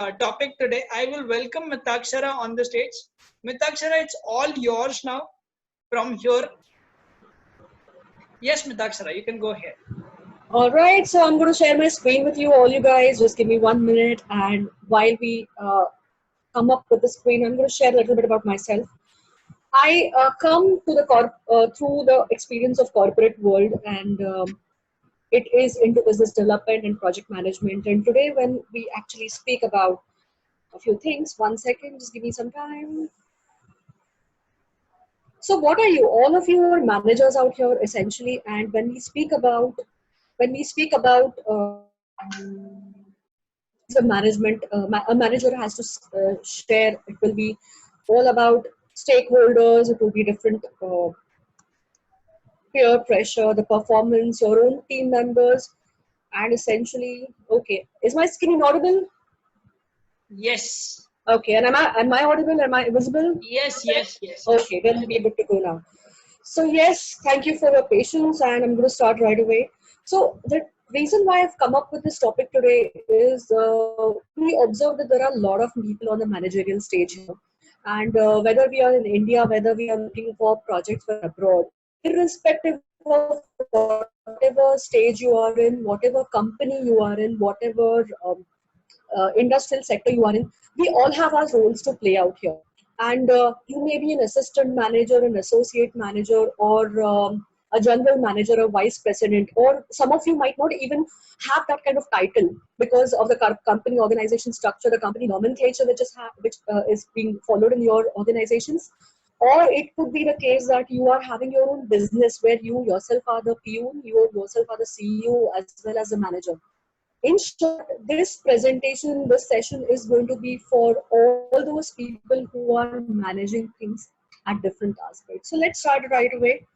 topic today, I will welcome Mitakshara on the stage. Mitakshara, it's all yours now. From here, yes, Mitakshara, you can go ahead. All right, so I'm going to share my screen with you, all you guys. Just give me 1 minute, and while we come up with the screen, I'm going to share a little bit about myself. I come to the through the experience of corporate world, and it is into business development and project management. And today, when we actually speak about a few things, 1 second, just give me some time. So, what are you? All of you are managers out here, essentially. And what is a management? A manager has to share. It will be all about stakeholders. It will be different peer pressure, the performance, your own team members, and essentially, okay, is my skin inaudible? Yes. Okay, and am I audible? Am I visible? Yes. Okay, then we're good to go now. So yes, thank you for your patience, and I'm going to start right away. So the reason why I've come up with this topic today is we observe that there are a lot of people on the managerial stage here, and whether we are in India, whether we are looking for projects for abroad, irrespective of whatever stage you are in, whatever company you are in, whatever industrial sector you are in, we all have our roles to play out here. And you may be an assistant manager, an associate manager, or a general manager, a vice president, or some of you might not even have that kind of title because of the company organization structure, the company nomenclature which is being followed in your organizations. Or it could be the case that you are having your own business where you yourself are the peon, you yourself are the CEO as well as the manager. In short, this presentation, this session is going to be for all those people who are managing things at different aspects. So let's start right away.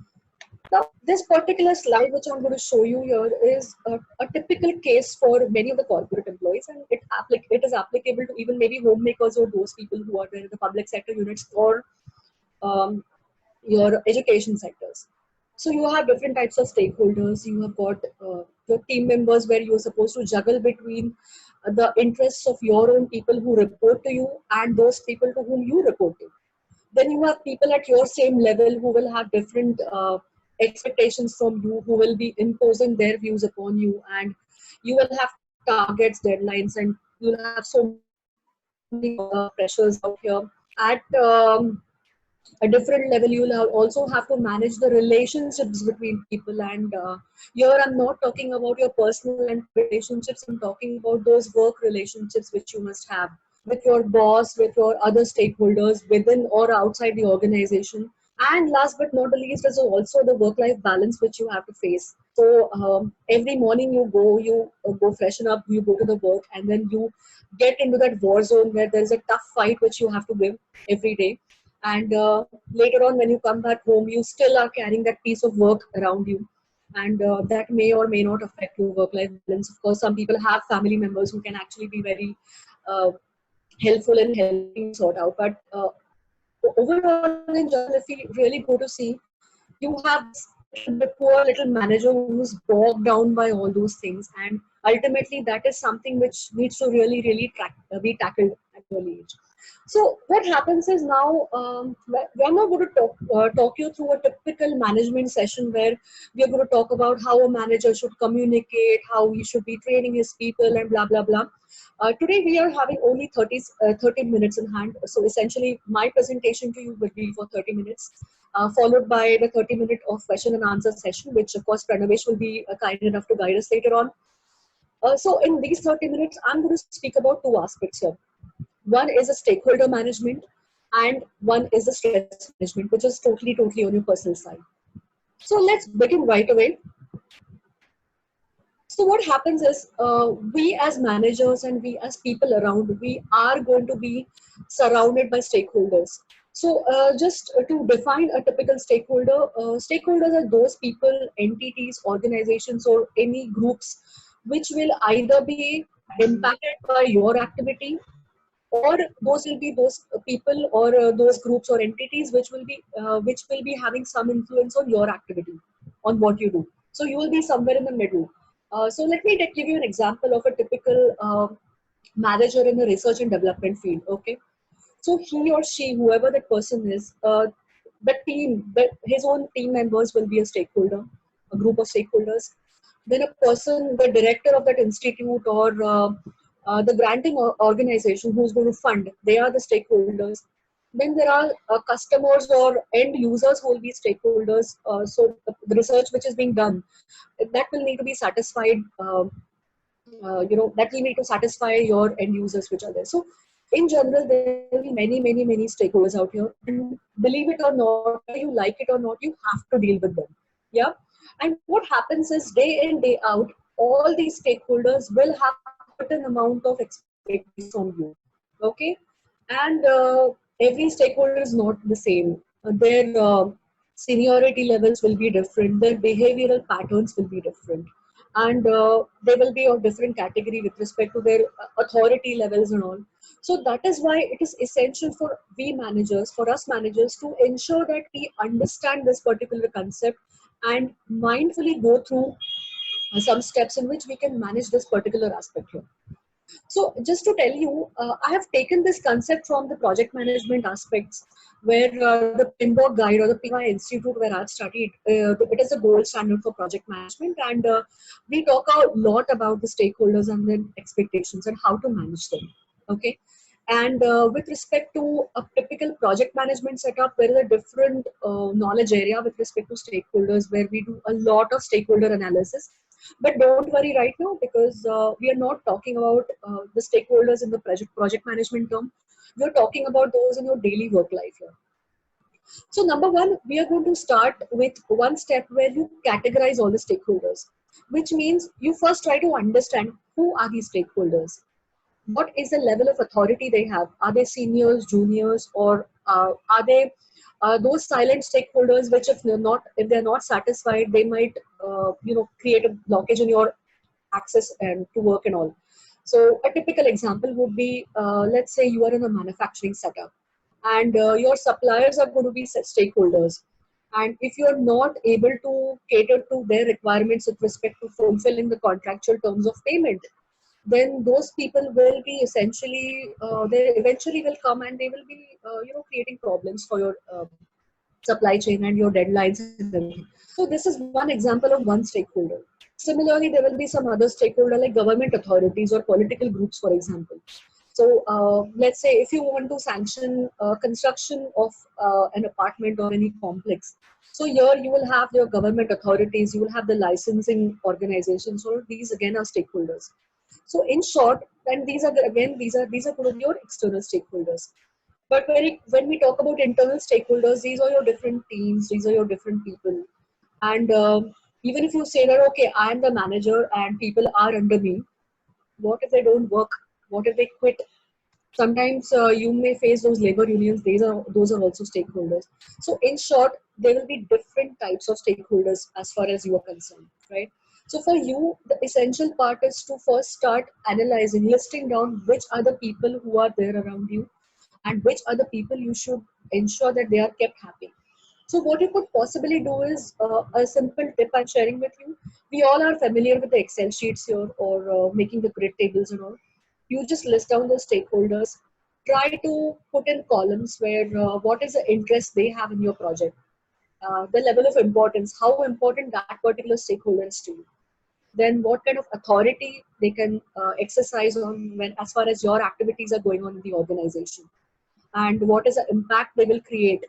Now, this particular slide which I'm going to show you here is a typical case for many of the corporate employees, and it is applicable to even maybe homemakers or those people who are there in the public sector units or um, your education sectors. So you have different types of stakeholders. You have got your team members where you're supposed to juggle between the interests of your own people who report to you and those people to whom you report to. Then you have people at your same level who will have different expectations from you, who will be imposing their views upon you, and you will have targets, deadlines, and you'll have so many pressures out here. At a different level, you'll also have to manage the relationships between people, and here I'm not talking about your personal and relationships, I'm talking about those work relationships which you must have with your boss, with your other stakeholders within or outside the organization. And last but not the least is also the work-life balance which you have to face. So every morning you go freshen up, you go to the work, and then you get into that war zone where there is a tough fight which you have to give every day. And later on, when you come back home, you still are carrying that piece of work around you, and that may or may not affect your work-life balance. Of course, some people have family members who can actually be very uh, helpful in helping you sort out. But overall, in general, if we really go to see, you have this poor little manager who's bogged down by all those things, and ultimately that is something which needs to really be tackled at early age. So what happens is now we're not going to talk you through a typical management session where we are going to talk about how a manager should communicate, how he should be training his people, and blah blah blah. Today we are having only 30 minutes in hand. So essentially my presentation to you will be for 30 minutes, followed by the 30-minute of question and answer session, which of course Pranavesh will be kind enough to guide us later on. So in these 30 minutes, I'm going to speak about two aspects here. One is a stakeholder management, and one is the stress management, which is totally on your personal side. So let's begin right away. So what happens is we as managers and we as people around, we are going to be surrounded by stakeholders. So just to define a typical stakeholder, stakeholders are those people, entities, organizations, or any groups which will either be impacted by your activity, or those will be those people or those groups or entities which will be having some influence on your activity, on what you do. So you will be somewhere in the middle. So let me give you an example of a typical manager in the research and development field. Okay, so he or she, whoever that person is, the team, his own team members will be a stakeholder, a group of stakeholders. Then a person, the director of that institute, or the granting organization who's going to fund, they are the stakeholders. Then there are customers or end users who will be stakeholders. So the research which is being done, that will need to be satisfied. That will need to satisfy your end users which are there. So in general, there will be many stakeholders out here, and believe it or not, whether you like it or not, you have to deal with them. Yeah. And what happens is, day in day out, all these stakeholders will have a certain amount of expectations from you. Okay. And every stakeholder is not the same. Their seniority levels will be different, their behavioral patterns will be different, and they will be of different category with respect to their authority levels and all. So that is why it is essential for we managers, for us managers, to ensure that we understand this particular concept and mindfully go through some steps in which we can manage this particular aspect here. So just to tell you, I have taken this concept from the project management aspects, where the PMBOK guide or the PMI Institute where I've studied, it is a gold standard for project management, and we talk a lot about the stakeholders and their expectations and how to manage them. Okay. And with respect to a typical project management setup, there is a different knowledge area with respect to stakeholders, where we do a lot of stakeholder analysis. But don't worry right now, because we are not talking about the stakeholders in the project management term. We're talking about those in your daily work life here. So number one, we are going to start with one step where you categorize all the stakeholders, which means you first try to understand who are these stakeholders. What is the level of authority they have? Are they seniors, juniors, or are they those silent stakeholders which, if they're not satisfied, they might create a blockage in your access and to work and all. So a typical example would be, let's say you are in a manufacturing setup, and your suppliers are going to be stakeholders. And if you are not able to cater to their requirements with respect to fulfilling the contractual terms of payment, then those people will be essentially, they eventually will come and they will be creating problems for your supply chain and your deadlines and everything. So this is one example of one stakeholder. Similarly, there will be some other stakeholder like government authorities or political groups, for example. So let's say if you want to sanction construction of an apartment or any complex, so here you will have your government authorities, you will have the licensing organizations, so these again are stakeholders. So in short, and these are going to be your external stakeholders. But when we talk about internal stakeholders, these are your different teams, these are your different people. And even if you say that, okay, I am the manager and people are under me, what if they don't work? What if they quit? Sometimes you may face those labor unions. Those are also stakeholders. So in short, there will be different types of stakeholders as far as you are concerned, right? So for you, the essential part is to first start analyzing, listing down which are the people who are there around you, and which are the people you should ensure that they are kept happy. So what you could possibly do is a simple tip I'm sharing with you. We all are familiar with the Excel sheets here, or making the grid tables and all. You just list down the stakeholders. Try to put in columns where what is the interest they have in your project, the level of importance, how important that particular stakeholder is to you. Then what kind of authority they can exercise on when, as far as your activities are going on in the organization, and what is the impact they will create.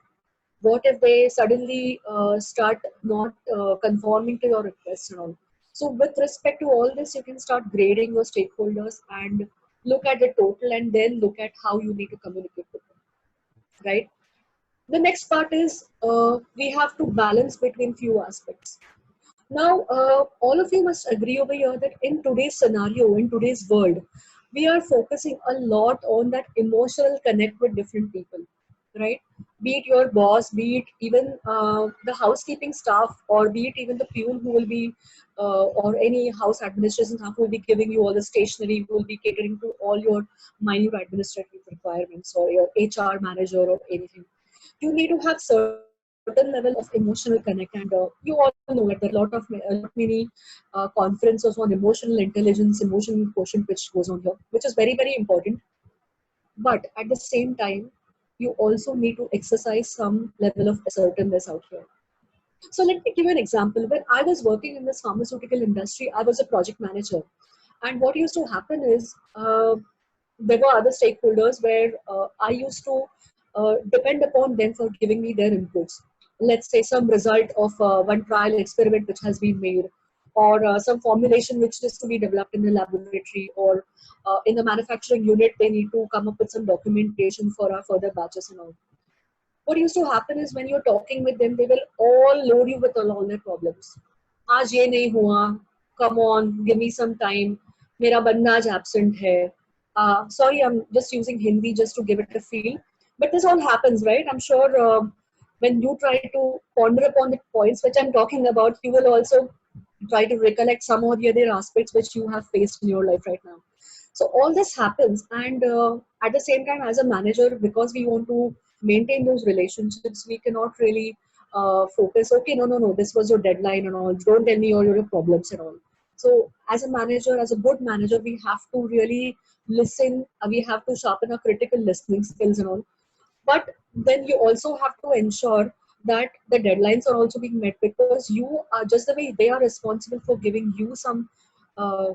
What if they suddenly start not conforming to your requests and all. So with respect to all this, you can start grading your stakeholders and look at the total, and then look at how you need to communicate with them, right? The next part is we have to balance between few aspects. Now, all of you must agree over here that in today's scenario, in today's world, we are focusing a lot on that emotional connect with different people, right? Be it your boss, be it even the housekeeping staff, or be it even the peon who will be, or any house administration staff who will be giving you all the stationery, who will be catering to all your minute administrative requirements, or your HR manager or anything. You need to have certain certain level of emotional connect. And you all know that there are a lot many conferences on emotional intelligence, emotional quotient, which goes on here, which is very, very important. But at the same time, you also need to exercise some level of assertiveness out here. So let me give you an example. When I was working in this pharmaceutical industry, I was a project manager. And what used to happen is there were other stakeholders where I used to depend upon them for giving me their inputs. Let's say some result of one trial experiment which has been made, or some formulation which is to be developed in the laboratory, or in the manufacturing unit, they need to come up with some documentation for our further batches and all. What used to happen is when you're talking with them, they will all load you with all their problems. आज ये नहीं हुआ, come on, give me some time, मेरा बंदा आज absent है. Sorry, I'm just using Hindi just to give it a feel. But this all happens, right? I'm sure when you try to ponder upon the points which I'm talking about, you will also try to recollect some of the other aspects which you have faced in your life right now. So all this happens, and at the same time, as a manager, because we want to maintain those relationships, we cannot really focus. Okay, no, this was your deadline and all. Don't tell me all your problems and all. So as a manager, as a good manager, we have to really listen. We have to sharpen our critical listening skills and all. But then you also have to ensure that the deadlines are also being met, because you are just the way they are responsible for giving you some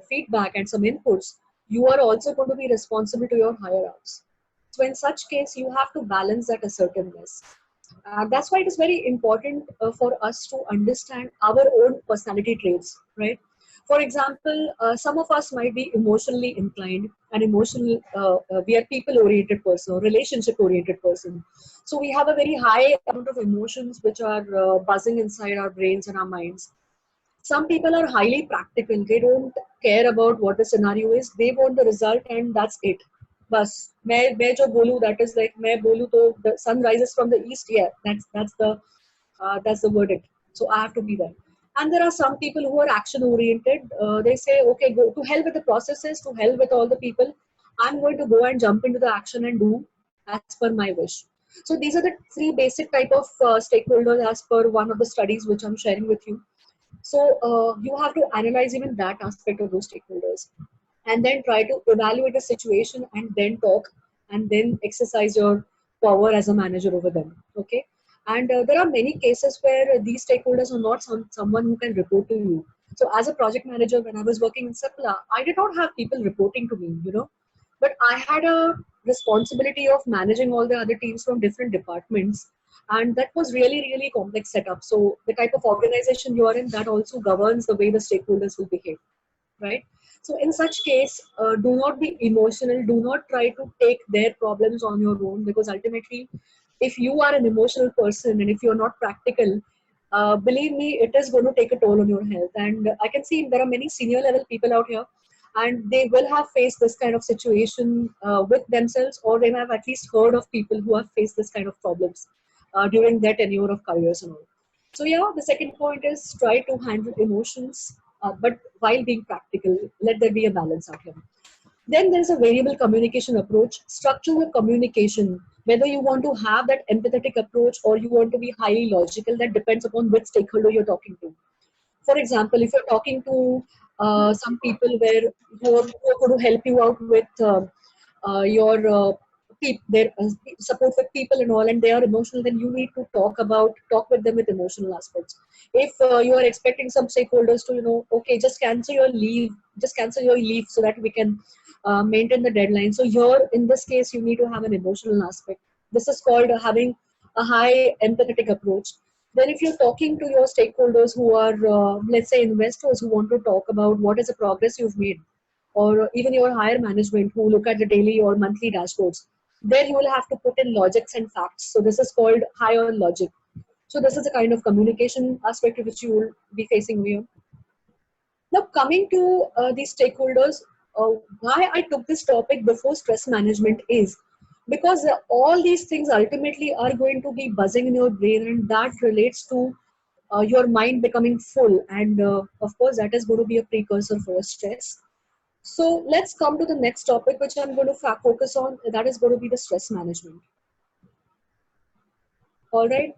feedback and some inputs. You are also going to be responsible to your higher ups. So in such case, you have to balance that assertiveness. That's why it is very important for us to understand our own personality traits, right? For example, some of us might be emotionally inclined and we are people-oriented person, relationship-oriented person. So we have a very high amount of emotions which are buzzing inside our brains and our minds. Some people are highly practical. They don't care about what the scenario is. They want the result and that's it. बस मैं जो बोलूँ, that is like मैं बोलूँ तो the sun rises from the east. Yeah, that's the verdict. So I have to be there. And there are some people who are action oriented. They say, okay, go to hell with the processes, to hell with all the people. I'm going to go and jump into the action and do as per my wish. So these are the three basic type of stakeholders as per one of the studies which I'm sharing with you. So you have to analyze even that aspect of those stakeholders, and then try to evaluate the situation, and then talk, and then exercise your power as a manager over them. Okay. And there are many cases where these stakeholders are not someone who can report to you. So as a project manager, when I was working in Sapla, I did not have people reporting to me, but I had a responsibility of managing all the other teams from different departments. And that was really, really complex setup. So the type of organization you are in, that also governs the way the stakeholders will behave, right? So in such case, do not be emotional. Do not try to take their problems on your own, because ultimately, if you are an emotional person and if you're not practical, believe me, it is going to take a toll on your health. And I can see there are many senior level people out here, and they will have faced this kind of situation with themselves, or they have at least heard of people who have faced this kind of problems during their tenure of careers and all. So yeah, the second point is try to handle emotions, but while being practical. Let there be a balance out here. Then there's a variable communication approach, structural communication. Whether you want to have that empathetic approach or you want to be highly logical, that depends upon which stakeholder you're talking to. For example, if you're talking to some people who are going to help you out with your their support with people and all, and they are emotional, then you need to talk with them with emotional aspects. If you are expecting some stakeholders to, okay, just cancel your leave so that we can maintain the deadline. So here, in this case, you need to have an emotional aspect. This is called having a high empathetic approach. Then if you're talking to your stakeholders who are, let's say, investors who want to talk about what is the progress you've made, or even your higher management who look at the daily or monthly dashboards, there you will have to put in logics and facts. So this is called higher logic. So this is the kind of communication aspect which you will be facing here. Now coming to these stakeholders, why I took this topic before stress management is because all these things ultimately are going to be buzzing in your brain, and that relates to your mind becoming full, and of course that is going to be a precursor for a stress. So let's come to the next topic which I'm going to focus on, that is going to be the stress management. All right.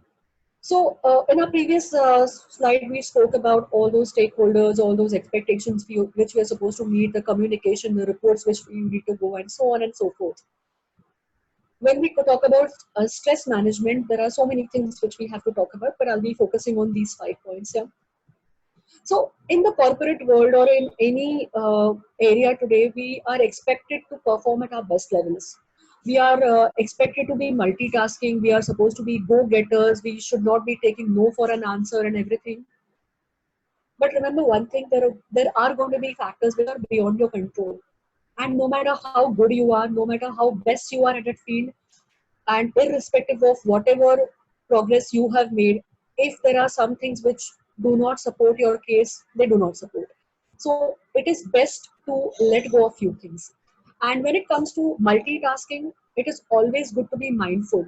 So in our previous slide, we spoke about all those stakeholders, all those expectations which we are supposed to meet, the communication, the reports which we need to go, and so on and so forth. When we talk about stress management, there are so many things which we have to talk about, but I'll be focusing on these 5 points here. So in the corporate world or in any area today, we are expected to perform at our best levels. We are expected to be multitasking. We are supposed to be go-getters. We should not be taking no for an answer and everything. But remember one thing, there are going to be factors which are beyond your control. And no matter how good you are, no matter how best you are at that field, and irrespective of whatever progress you have made, if there are some things which do not support your case, they do not support. So it is best to let go of few things. And when it comes to multitasking, it is always good to be mindful.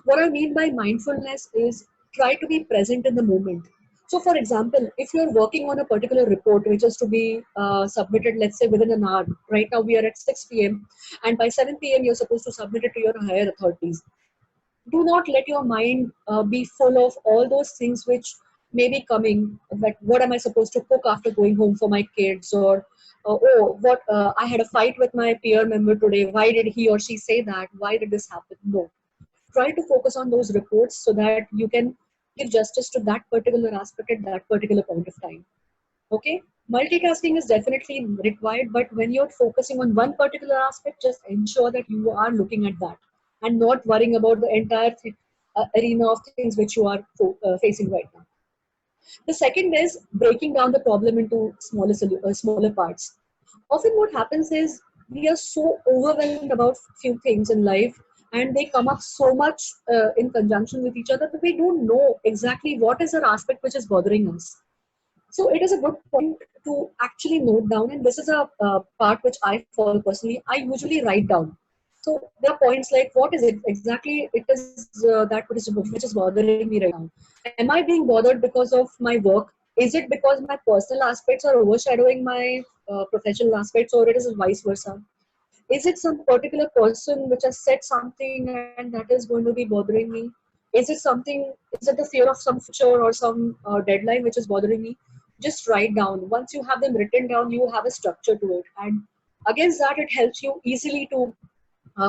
What I mean by mindfulness is try to be present in the moment. So, for example, if you're working on a particular report which is to be submitted, let's say within an hour, right now we are at 6 p.m., and by 7 p.m., you're supposed to submit it to your higher authorities. Do not let your mind be full of all those things which may be coming. Like, what am I supposed to cook after going home for my kids? Or, oh, what I had a fight with my peer member today. Why did he or she say that? Why did this happen? No, try to focus on those reports so that you can give justice to that particular aspect at that particular point of time. Okay, multitasking is definitely required, but when you're focusing on one particular aspect, just ensure that you are looking at that and not worrying about the entire arena of things which you are facing right now. The second is breaking down the problem into smaller parts. Often what happens is we are so overwhelmed about few things in life, and they come up so much in conjunction with each other that we don't know exactly what is the aspect which is bothering us. So it is a good point to actually note down, and this is a part which I follow personally. I usually write down. So there are points like what is it exactly? It is which is bothering me right now. Am I being bothered because of my work? Is it because my personal aspects are overshadowing my professional aspects, or it is vice versa? Is it some particular person which has said something and that is going to be bothering me? Is it something, is it the fear of some future or some deadline which is bothering me? Just write down. Once you have them written down, you have a structure to it. And against that, it helps you easily to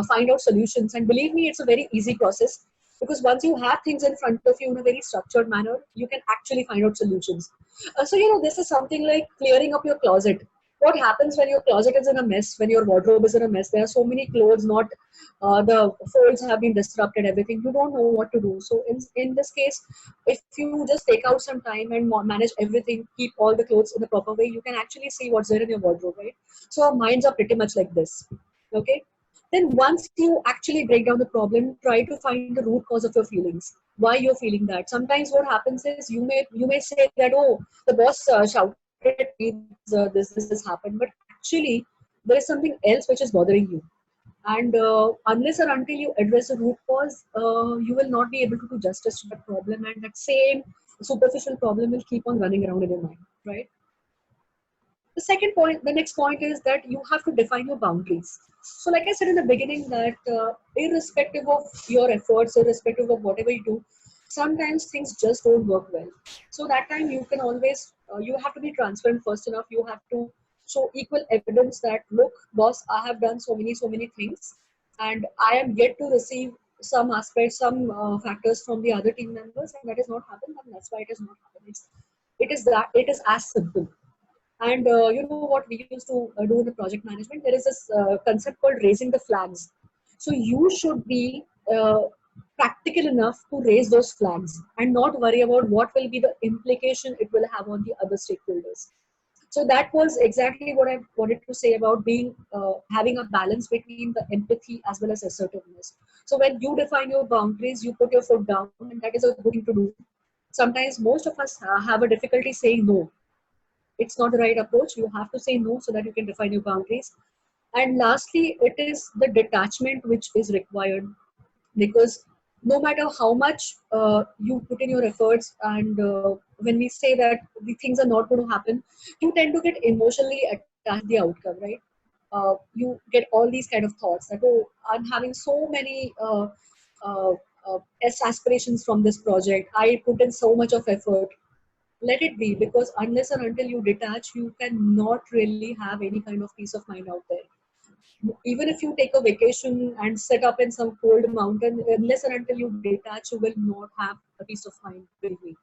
find out solutions. And believe me, it's a very easy process because once you have things in front of you in a very structured manner, you can actually find out solutions. This is something like clearing up your closet. What happens when your closet is in a mess, when your wardrobe is in a mess? There are so many clothes, not the folds have been disrupted, everything. You don't know what to do. So in this case, if you just take out some time and manage everything, keep all the clothes in the proper way, you can actually see what's there in your wardrobe, right? So our minds are pretty much like this. Okay. Then once you actually break down the problem, try to find the root cause of your feelings. Why you're feeling that? Sometimes what happens is you may say that, oh, the boss shouted at me because this happened, but actually there is something else which is bothering you. And unless or until you address the root cause, you will not be able to do justice to that problem, and that same superficial problem will keep on running around in your mind, right? The next point is that you have to define your boundaries. So like I said in the beginning that irrespective of your efforts, irrespective of whatever you do, sometimes things just don't work well. So that time you can always you have to be transparent first enough. You have to show equal evidence that, look boss, I have done so many things, and I am yet to receive some aspects, some factors from the other team members, and that is not happened, and that's why it is not happening. It is as simple. And you know what we used to do in the project management? There is this concept called raising the flags. So you should be practical enough to raise those flags and not worry about what will be the implication it will have on the other stakeholders. So that was exactly what I wanted to say about being having a balance between the empathy as well as assertiveness. So when you define your boundaries, you put your foot down, and that is a good thing to do. Sometimes most of us have a difficulty saying no. It's not the right approach. You have to say no so that you can define your boundaries. And lastly, it is the detachment which is required, because no matter how much you put in your efforts, and when we say that the things are not going to happen, you tend to get emotionally attached to the outcome, right? You get all these kind of thoughts that, oh, I'm having so many aspirations from this project. I put in so much of effort. Let it be, because unless and until you detach, you cannot really have any kind of peace of mind out there. Even if you take a vacation and set up in some cold mountain, unless and until you detach, you will not have a peace of mind, believe me.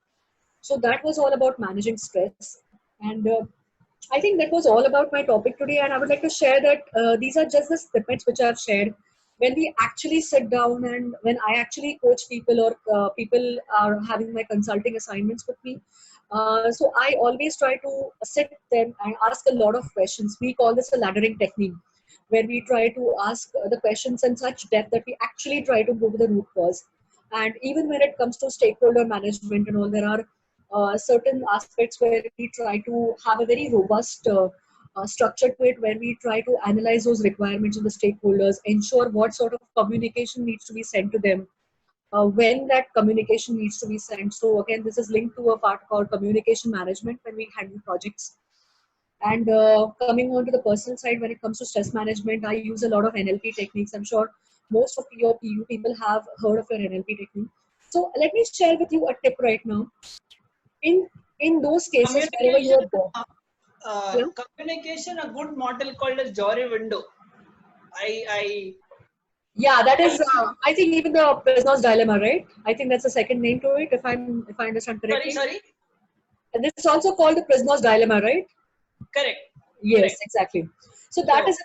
So that was all about managing stress. And I think that was all about my topic today. And I would like to share that these are just the snippets which I've shared. When we actually sit down and when I actually coach people, or people are having my consulting assignments with me, so I always try to sit them and ask a lot of questions. We call this a laddering technique, where we try to ask the questions in such depth that we actually try to go to the root cause. And even when it comes to stakeholder management and all, there are certain aspects where we try to have a very robust structure to it, where we try to analyze those requirements of the stakeholders, ensure what sort of communication needs to be sent to them, when that communication needs to be sent. So again, this is linked to a part called communication management when we handle projects. And coming on to the personal side, when it comes to stress management, I use a lot of NLP techniques. I'm sure most of you people have heard of your NLP technique. So let me share with you a tip right now. In in those cases, wherever you Communication, are born, yeah, communication, a good model called as Jory window. I yeah, that is. I think even the prisoner's dilemma, right? I think that's the second name to it, if I understand sorry, correctly. sorry, And this is also called the prisoner's dilemma, right? correct, Yes, correct. exactly. So So that is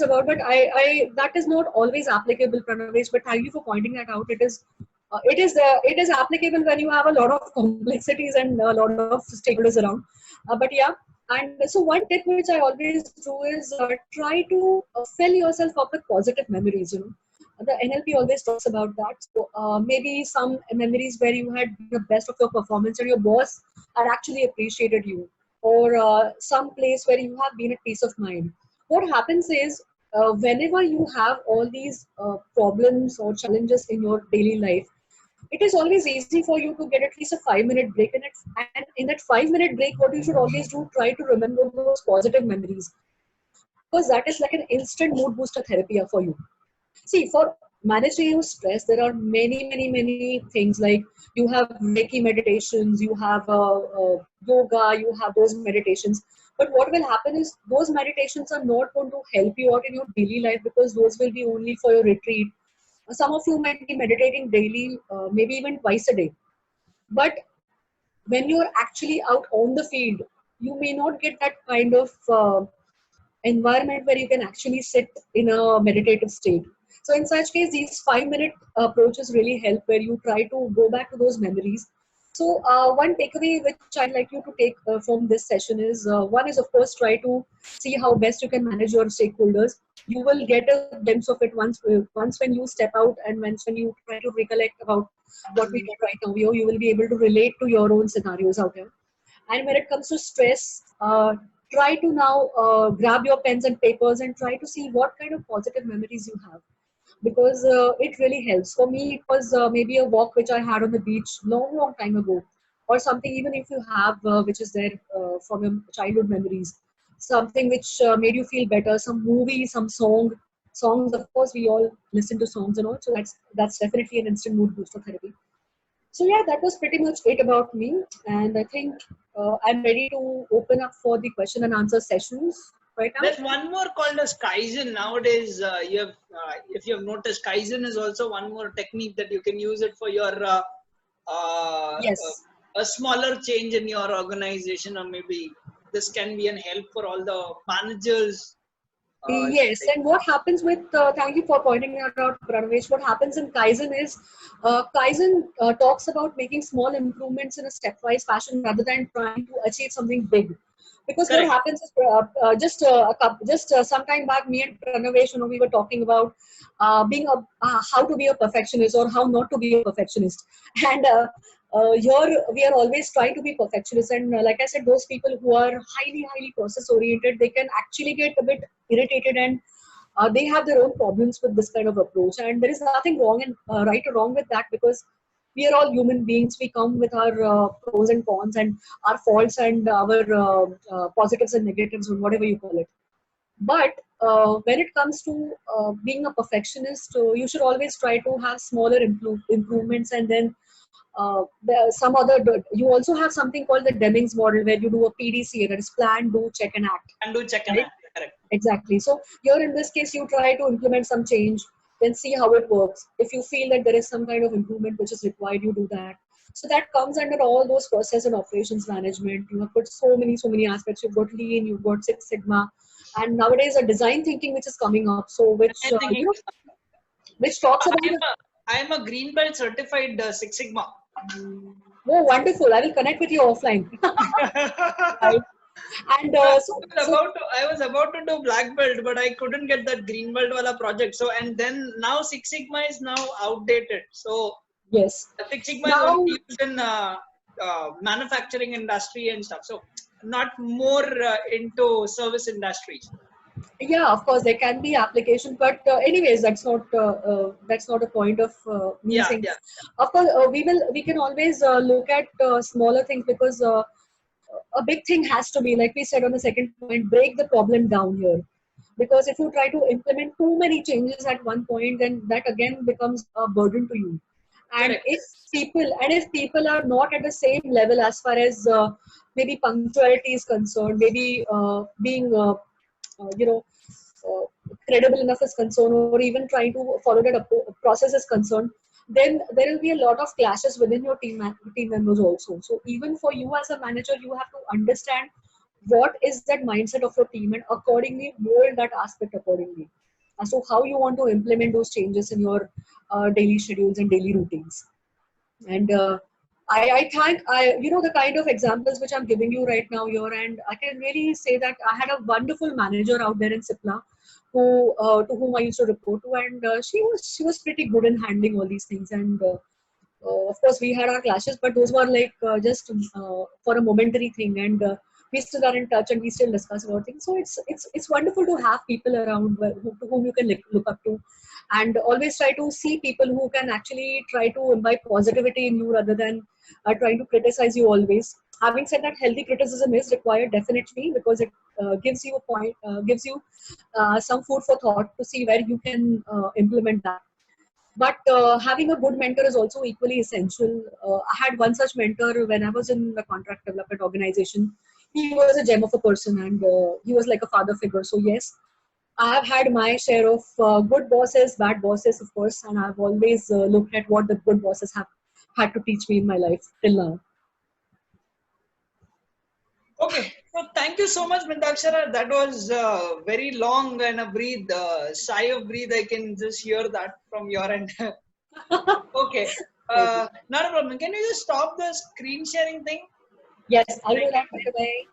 about, but I that is not always applicable, Pranavesh. But thank you for pointing that out. It is applicable when you have a lot of complexities and a lot of stakeholders around. But yeah, and so one tip which I always do is try to fill yourself up with positive memories. You know, the NLP always talks about that. So maybe some memories where you had the best of your performance and your boss had actually appreciated you, or some place where you have been at peace of mind. What happens is, whenever you have all these problems or challenges in your daily life, it is always easy for you to get at least a 5 minute break. And in that 5 minute break, what you should always do, try to remember those positive memories, because that is like an instant mood booster therapy for you. See, for managing your stress, there are many things, like you have Reiki meditations, you have yoga, you have those meditations. But what will happen is those meditations are not going to help you out in your daily life, because those will be only for your retreat. Some of you might be meditating daily, maybe even twice a day. But when you're actually out on the field, you may not get that kind of environment where you can actually sit in a meditative state. So in such case, these 5 minute approaches really help, where you try to go back to those memories. So one takeaway which I'd like you to take from this session is, one is of course try to see how best you can manage your stakeholders. You will get a glimpse of it once when you step out, and once when you try to recollect about what we did right now. You will be able to relate to your own scenarios out there. And when it comes to stress, try to now grab your pens and papers and try to see what kind of positive memories you have, because it really helps. For me, it was maybe a walk which I had on the beach long time ago, or something. Even if you have which is there from your childhood memories, something which made you feel better, some movie, some songs. Of course, we all listen to songs and all, so that's definitely an instant mood booster therapy. So yeah, that was pretty much it about me, and I think I'm ready to open up for the question and answer sessions right now. there's one more called as Kaizen nowadays. You have, if you have noticed, Kaizen is also one more technique that you can use it for your Yes. a smaller change in your organization, or maybe this can be an help for all the managers. Yes, and what happens with, thank you for pointing that out, Pranavesh. What happens in Kaizen is, Kaizen talks about making small improvements in a stepwise fashion rather than trying to achieve something big. Because what Correct. happens is, just some time back, me and Pranavesh, we were talking about how to be a perfectionist or how not to be a perfectionist. And here we are always trying to be perfectionists. And like I said, those people who are highly process oriented, they can actually get a bit irritated, and they have their own problems with this kind of approach. And there is nothing wrong and right or wrong with that, because we are all human beings. We come with our pros and cons, and our faults, and our positives and negatives, and whatever you call it. But when it comes to being a perfectionist, you should always try to have smaller improvements, and then there are some other. You also have something called the Deming's model, where you do a PDCA, that is plan, do, check, and act. And do check and Right? act. Correct. Exactly. So here in this case, you try to implement some change, then see how it works. If you feel that there is some kind of improvement which is required, you do that. So that comes under all those process and operations management. You have put so many aspects. You've got Lean, you've got Six Sigma, and nowadays a design thinking which is coming up. So which I think which talks about I'm I'm a green belt certified Six Sigma. oh, wonderful. I will connect with you offline. Right. And I was about to do black belt, but I couldn't get that green belt wala project. So and then now Six Sigma is now outdated. So yes. Six Sigma is Now, only used in manufacturing industry and stuff. So not more into service industries. yeah, of course there can be application, but anyways, that's not a point of me Yeah, saying. yeah. Of course, we can always look at smaller things, because a big thing has to be, like we said on the second point, break the problem down here. Because if you try to implement too many changes at one point, then that again becomes a burden to you. And Correct. if people are not at the same level as far as maybe punctuality is concerned, maybe being you know credible enough is concerned, or even trying to follow that process is concerned, then there will be a lot of clashes within your team members also. So even for you as a manager, you have to understand what is that mindset of your team, and accordingly mold that aspect accordingly as to how you want to implement those changes in your daily schedules and daily routines. And I think the kind of examples which I'm giving you right now here, and I can really say that I had a wonderful manager out there in Sipla, who to whom I used to report to, and she was pretty good in handling all these things. And of course, we had our clashes, but those were like just for a momentary thing, and we still are in touch, and we still discuss about things. So it's wonderful to have people around to whom you can look up to, and always try to see people who can actually try to imbibe positivity in you rather than trying to criticize you always. Having said that, healthy criticism is required definitely, because it gives you a point, gives you some food for thought to see where you can implement that. But having a good mentor is also equally essential. I had one such mentor when I was in the contract development organization. He was a gem of a person, and he was like a father figure. So yes, I have had my share of good bosses, bad bosses, of course, and I've always looked at what the good bosses have had to teach me in my life till now. Okay, so thank you so much, Mridakshara. That was very long and a breathe, sigh of breathe. I can just hear that from your end. Okay, not a problem. Can you just stop the screen sharing thing? Yes, I will right away.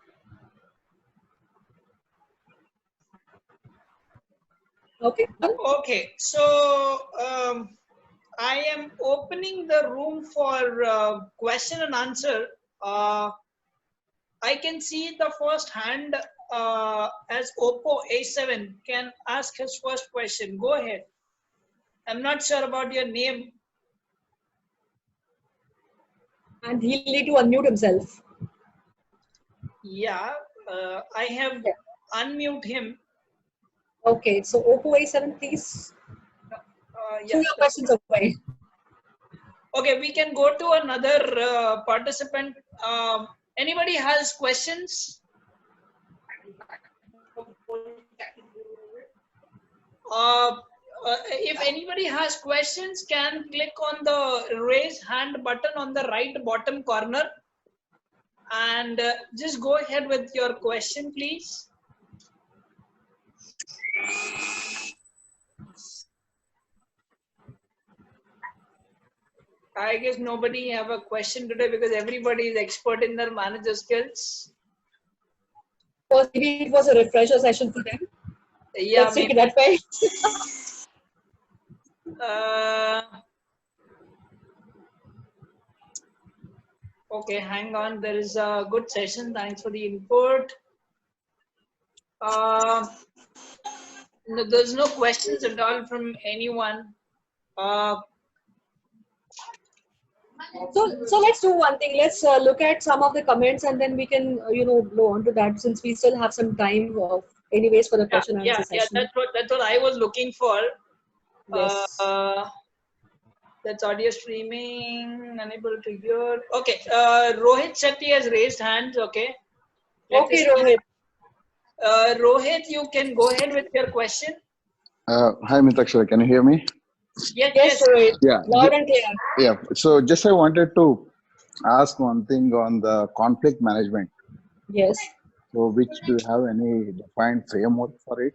Okay. Okay, so I am opening the room for question and answer. I can see the first hand as Oppo A7 can ask his first question. Go ahead. I'm not sure about your name. And he'll need to unmute himself. Yeah, I have unmute him. Okay, so Oppo A7, please. Yeah. Your questions away. Okay, we can go to another participant. Anybody has questions? If anybody has questions, can click on the raise hand button on the right bottom corner and just go ahead with your question, please. I guess nobody have a question today because everybody is expert in their manager skills. Because maybe it was a refresher session for them. Yeah, let's take it that way. Okay, hang on. There is a good session. Thanks for the input. No, there's no questions at all from anyone. So let's do one thing. Let's look at some of the comments, and then we can blow on to that, since we still have some time anyways for the Yeah, question answer yeah. session. That's what I was looking for. Yes. That's audio streaming. Unable to hear. Okay. Rohit Shetty has raised hands. Okay. Let us Okay, see. Rohit. Rohit, you can go ahead with your question. Hi, Mitakshara. Can you hear me? Yes, Yes, yes. Rohit. Yeah. Loud and clear. Yeah. So just I wanted to ask one thing on the conflict management. Yes. So which do you have any defined framework for it?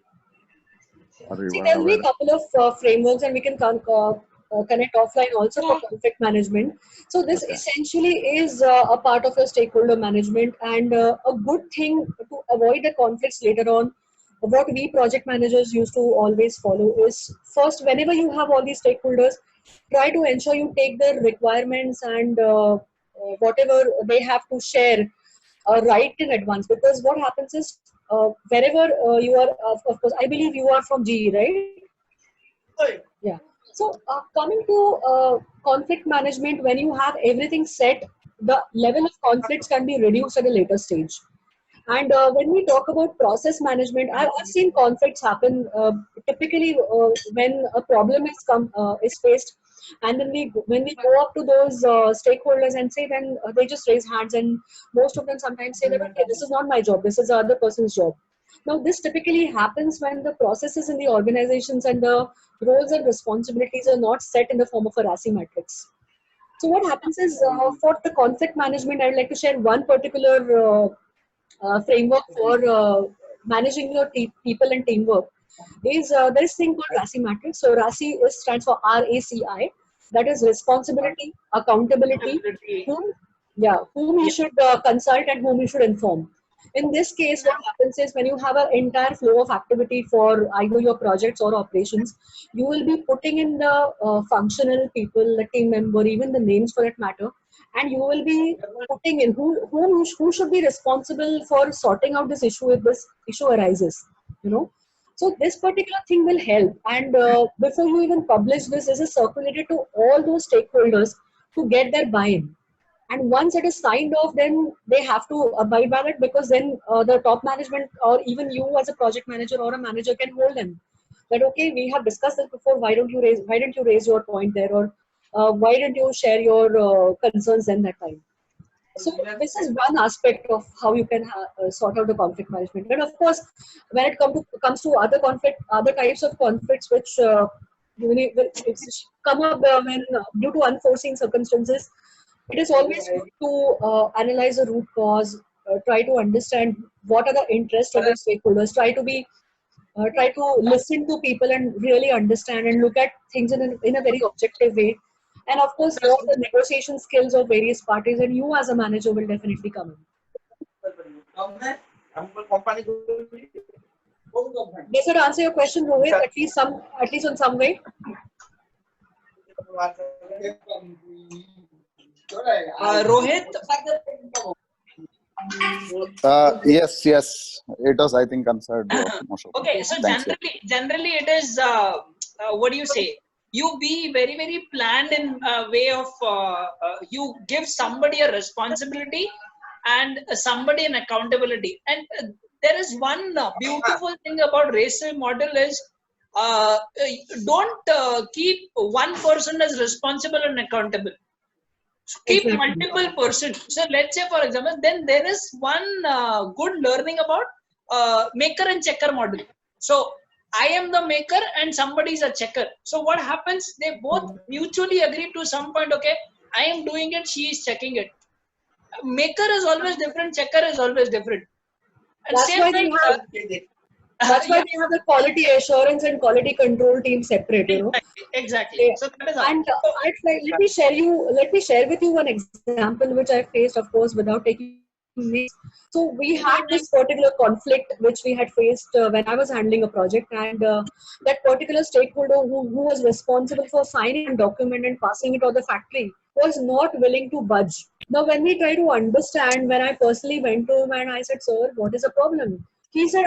Or you See, are there'll be a aware? couple of frameworks, and we can connect offline also for conflict management. So this Okay. essentially is a part of your stakeholder management, and a good thing to avoid the conflicts later on. What we project managers used to always follow is first, whenever you have all these stakeholders, try to ensure you take their requirements and whatever they have to share right in advance, because what happens is wherever you are, of course, I believe you are from GE, right? Right. Yeah. So coming to conflict management, when you have everything set, the level of conflicts can be reduced at a later stage. And when we talk about process management, I've seen conflicts happen typically when a problem is faced, and then when we go up to those stakeholders and say, then they just raise hands, and most of them sometimes say that, okay, this is not my job, this is the other person's job. Now, this typically happens when the processes in the organizations and the roles and responsibilities are not set in the form of a RACI matrix. So what happens is for the conflict management, I would like to share one particular framework for managing your people and teamwork. Is there is thing called RACI matrix. So RACI stands for RACI. That is responsibility, accountability, whom you should consult and whom you should inform. In this case, what happens is when you have an entire flow of activity for either your projects or operations, you will be putting in the functional people, the team member, even the names for that matter, and you will be putting in who should be responsible for sorting out this issue if this issue arises. You know, so this particular thing will help. And before you even publish this is circulated to all those stakeholders to get their buy-in. And once it is signed off, then they have to abide by it, because then the top management or even you as a project manager or a manager can hold them. That okay, we have discussed this before. Why didn't you raise your point there, or why didn't you share your concerns then that time? So this is one aspect of how you can sort out the conflict management. But of course, when it comes to other types of conflicts, which it's come up when due to unforeseen circumstances, it is always good to analyze the root cause, try to understand what are the interests of the stakeholders, try to listen to people and really understand and look at things in a very objective way. And of course, know the negotiation skills of various parties, and you as a manager will definitely come in. Does it answer your question, Rohit? At least in some way. Rohit, Yes, yes. It was, I think, answered most of them. okay, so Thanks. generally it is what do you say? You be very very planned in a way of you give somebody a responsibility and somebody an accountability. And there is one beautiful thing about racial model is don't keep one person as responsible and accountable. Keep Exactly. multiple person. So let's say for example, then there is one good learning about maker and checker model. So I am the maker and somebody is a checker. So what happens, they both mutually agree to some point, okay, I am doing it, she is checking it. Maker is always different, checker is always different. And That's same why like that's why yeah, we have the quality assurance and quality control team separate, you know. exactly. Yeah. So that is how. And let me share with you one example which I faced, of course, without taking names. So we had this particular conflict which we had faced when I was handling a project, and that particular stakeholder who was responsible for signing a document and passing it to the factory was not willing to budge. Now, when we try to understand, when I personally went to him and I said, "Sir, what is the problem?" He said,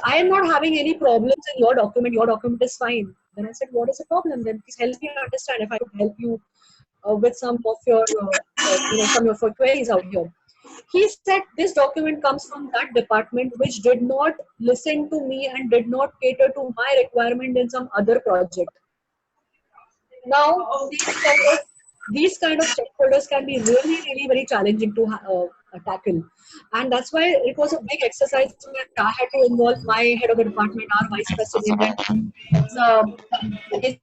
I am not having any problems in your document. Your document is fine. Then I said, what is the problem? Then please help me understand if I could help you with some of your, some of your queries out here. He said this document comes from that department which did not listen to me and did not cater to my requirement in some other project. Now, these kind of stakeholders can be really, really very challenging to tackle, and that's why it was a big exercise where I had to involve my head of the department, our vice president, and his,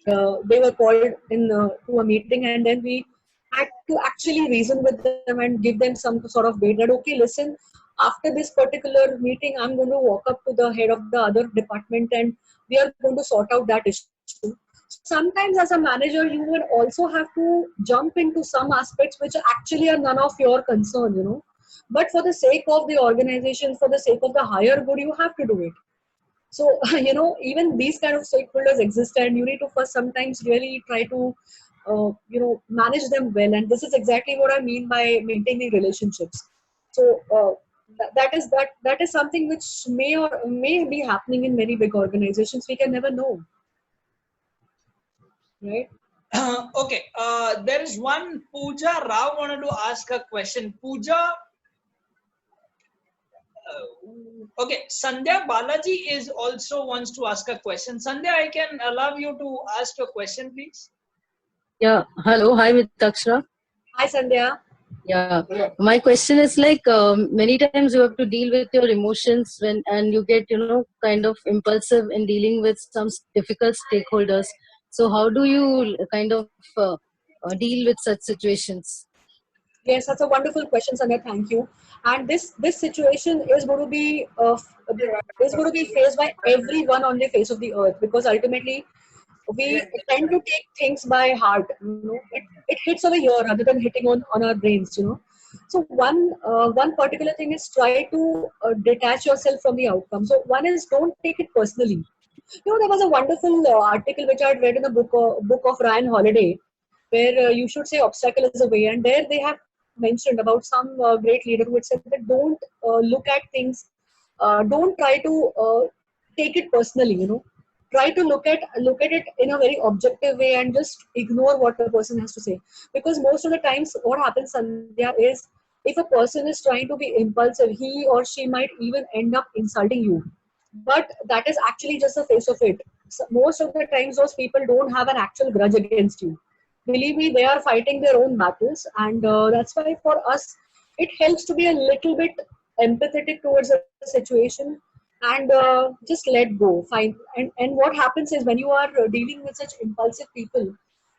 they were called in to a meeting, and then we had to actually reason with them and give them some sort of bait that okay, listen, after this particular meeting, I'm going to walk up to the head of the other department and we are going to sort out that issue. Sometimes as a manager, you will also have to jump into some aspects which actually are none of your concern, you know. But for the sake of the organization, for the sake of the higher good, you have to do it. So, you know, even these kind of stakeholders exist, and you need to first sometimes really try to, manage them well. And this is exactly what I mean by maintaining relationships. So, that is something which may be happening in many big organizations. We can never know, right? Okay, there is one Pooja Rao wanted to ask a question. Pooja, okay, Sandhya Balaji is also wants to ask a question. Sandhya, I can allow you to ask your question, please. Yeah, hello. Hi, Mitakshra. Hi, Sandhya. Yeah, my question is like many times you have to deal with your emotions and you get, kind of impulsive in dealing with some difficult stakeholders. So how do you kind of deal with such situations? Yes, that's a wonderful question, Sandhya. Thank you. And this situation is going to be faced by everyone on the face of the earth, because ultimately we tend to take things by heart. You know, it hits over here rather than hitting on our brains. You know, so one particular thing is try to detach yourself from the outcome. So one is don't take it personally. You know, there was a wonderful article which I had read in the book of Ryan Holiday, where you should say obstacle is a way, and there they have mentioned about some great leader who had said that don't look at things, don't try to take it personally. You know, try to look at it in a very objective way and just ignore what the person has to say, because most of the times what happens, Sandhya, is if a person is trying to be impulsive, he or she might even end up insulting you, but that is actually just the face of it. So most of the times those people don't have an actual grudge against you. Believe me, they are fighting their own battles, and that's why for us it helps to be a little bit empathetic towards the situation, and just let go. Fine. And what happens is when you are dealing with such impulsive people,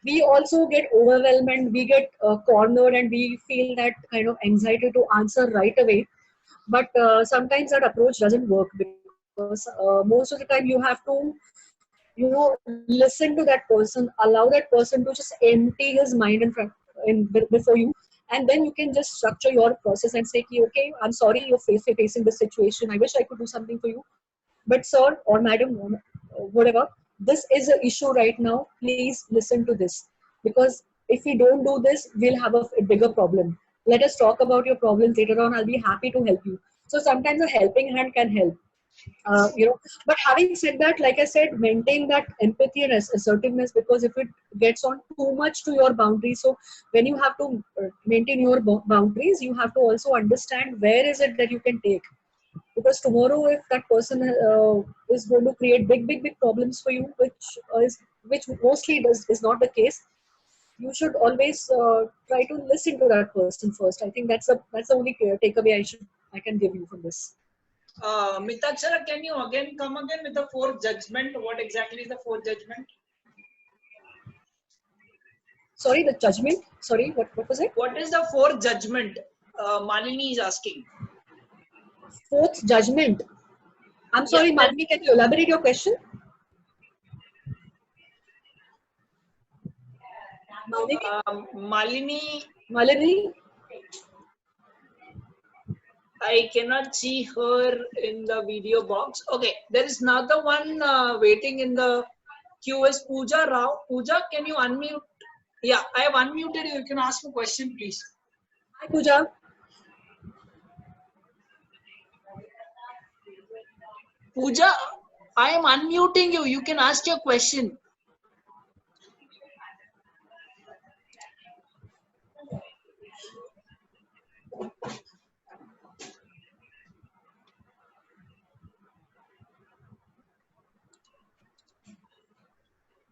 we also get overwhelmed and we get cornered, and we feel that kind of anxiety to answer right away. But sometimes that approach doesn't work, because most of the time you have to, listen to that person, allow that person to just empty his mind before you, and then you can just structure your process and say, okay, I'm sorry you're facing this situation, I wish I could do something for you, but sir or madam, whatever, this is an issue right now, please listen to this, because if we don't do this, we'll have a bigger problem. Let us talk about your problems later on, I'll be happy to help you. So sometimes a helping hand can help. But having said that, like I said, maintain that empathy and assertiveness, because if it gets on too much to your boundaries, so when you have to maintain your boundaries, you have to also understand where is it that you can take, because tomorrow if that person is going to create big problems for you, which mostly is not the case, you should always try to listen to that person first. I think that's the only takeaway I can give you from this. Mitakshara, can you again come again with the fourth judgment? What exactly is the fourth judgment? Sorry, the judgment? Sorry, what was it? What is the fourth judgment? Malini is asking. Fourth judgment. I'm sorry, Yeah. Malini, can you elaborate your question? Malini? I cannot see her in the video box. Okay, there is another one waiting in the queue is Pooja Rao. Pooja, can you unmute? Yeah, I have unmuted you. You can ask a question, please. Hi, Pooja. Pooja, I am unmuting you. You can ask your question.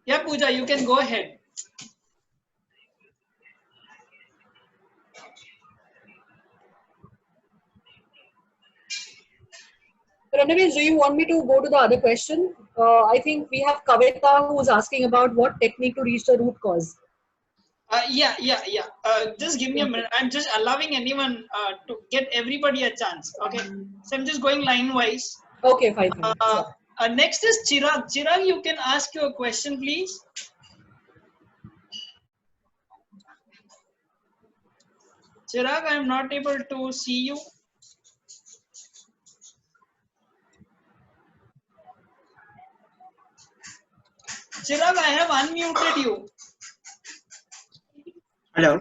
Yeah, Pooja, you can go ahead. Ranavesh, do you want me to go to the other question? I think we have Kavita who's asking about what technique to reach the root cause. Yeah. Just give me a minute. I'm just allowing anyone to get everybody a chance. Okay. So I'm just going line wise. Okay, fine. Sure. Next is Chirag. Chirag, you can ask your question, please. Chirag, I'm not able to see you. Chirag, I have unmuted you. Hello.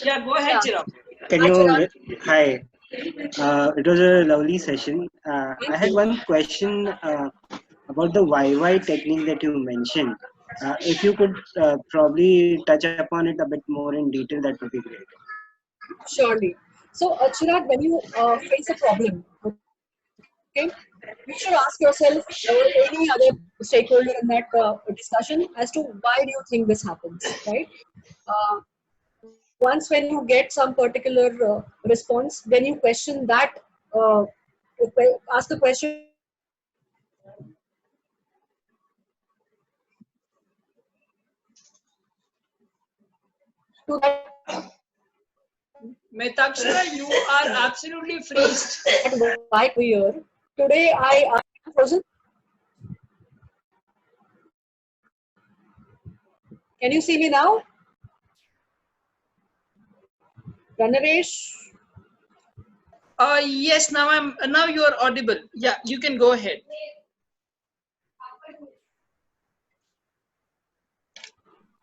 Yeah, go ahead, Chirag. Can Hi, you? Chirag. Hi. It was a lovely session. I had one question about the YY technique that you mentioned. If you could probably touch upon it a bit more in detail, that would be great. Surely. So, Chirag, when you face a problem, okay, you should ask yourself or any other stakeholder in that discussion as to why do you think this happens, right? Uh, Once when you get some particular response, then you question that, uh, ask the question to that Metakshara, you are absolutely freezed. why here. Today I am frozen. Can you see me now? Ranavesh? Yes, now you are audible. Yeah, you can go ahead.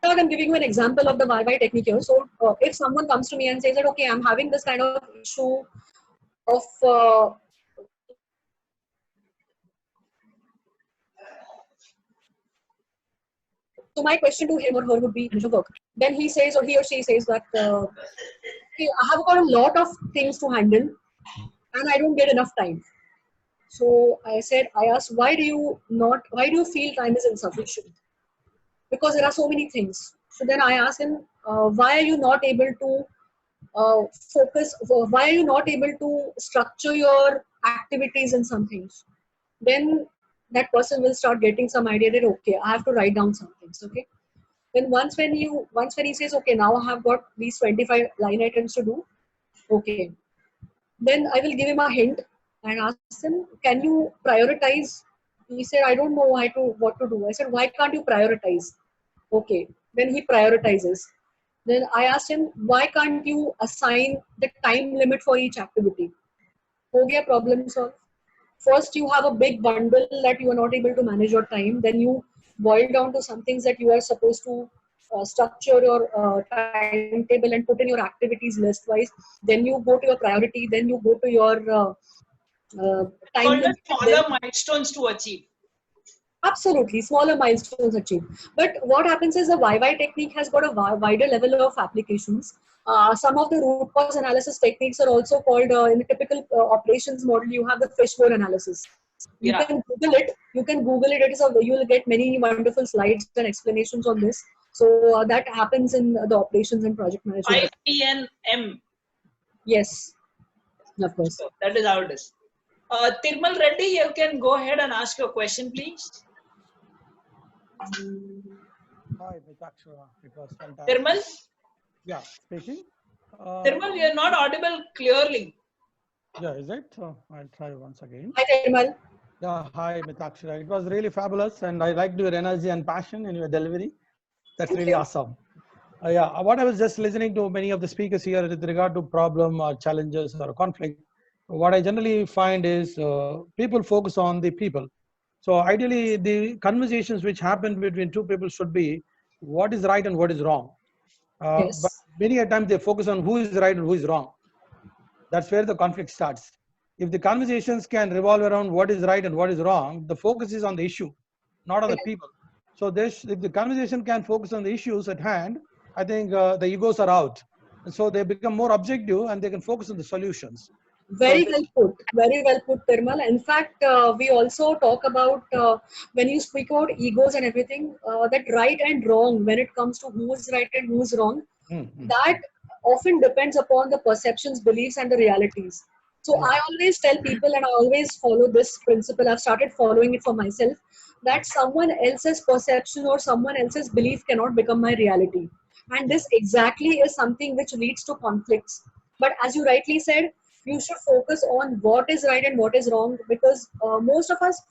I'm giving you an example of the YY technique here. So if someone comes to me and says that, okay, I'm having this kind of issue of so my question to him or her would be work. Then he says or he or she says that okay, I have got a lot of things to handle and I don't get enough time. So I asked, why do you feel time is insufficient? Because there are so many things. So then I asked him, why are you not able to focus? Why are you not able to structure your activities in some things? Then that person will start getting some idea that okay, I have to write down some things. Okay. Then once when he says okay, now I have got these 25 line items to do. Okay. Then I will give him a hint and ask him, can you prioritize? He said, I don't know what to do. I said, why can't you prioritize? Okay. Then he prioritizes. Then I asked him, why can't you assign the time limit for each activity? हो गया problem solved. First, you have a big bundle that you are not able to manage your time. Then you boil down to some things that you are supposed to structure your timetable and put in your activities list wise. Then you go to your priority. Then you go to your time Called as limit. smaller milestones to achieve. Absolutely, smaller milestones achieved. But what happens is the YY technique has got a wider level of applications. Some of the root cause analysis techniques are also called in the typical operations model. You have the fishbone analysis. You Yeah. can Google it. You will get many wonderful slides and explanations on this. So that happens in the operations and project management. 5PNM. Yes, of course. So that is how it is. Tirmal Reddy, you can go ahead and ask your question, please. Hi, Metakshara. It was fantastic. Tirmal? Yeah, speaking. Tirmal, you are not audible clearly. Yeah, is it? I'll try once again. Hi, Tirmal. Yeah, hi, Metakshara. It was really fabulous, and I liked your energy and passion in your delivery. That's really awesome. Yeah, what I was just listening to many of the speakers here with regard to problem or challenges or conflict, what I generally find is people focus on the people. So ideally, the conversations which happen between two people should be what is right and what is wrong. Yes. But many a times they focus on who is right and who is wrong. That's where the conflict starts. If the conversations can revolve around what is right and what is wrong, the focus is on the issue, not on the people. So if the conversation can focus on the issues at hand, I think the egos are out. so they become more objective and they can focus on the solutions. Very well put. Very well put, Pirmal. In fact, we also talk about when you speak about egos and everything, that right and wrong when it comes to who's right and who's wrong, that often depends upon the perceptions, beliefs, and the realities. So I always tell people, and I always follow this principle. I've started following it for myself, that someone else's perception or someone else's belief cannot become my reality. And this exactly is something which leads to conflicts. But as you rightly said, you should focus on what is right and what is wrong, because most of us,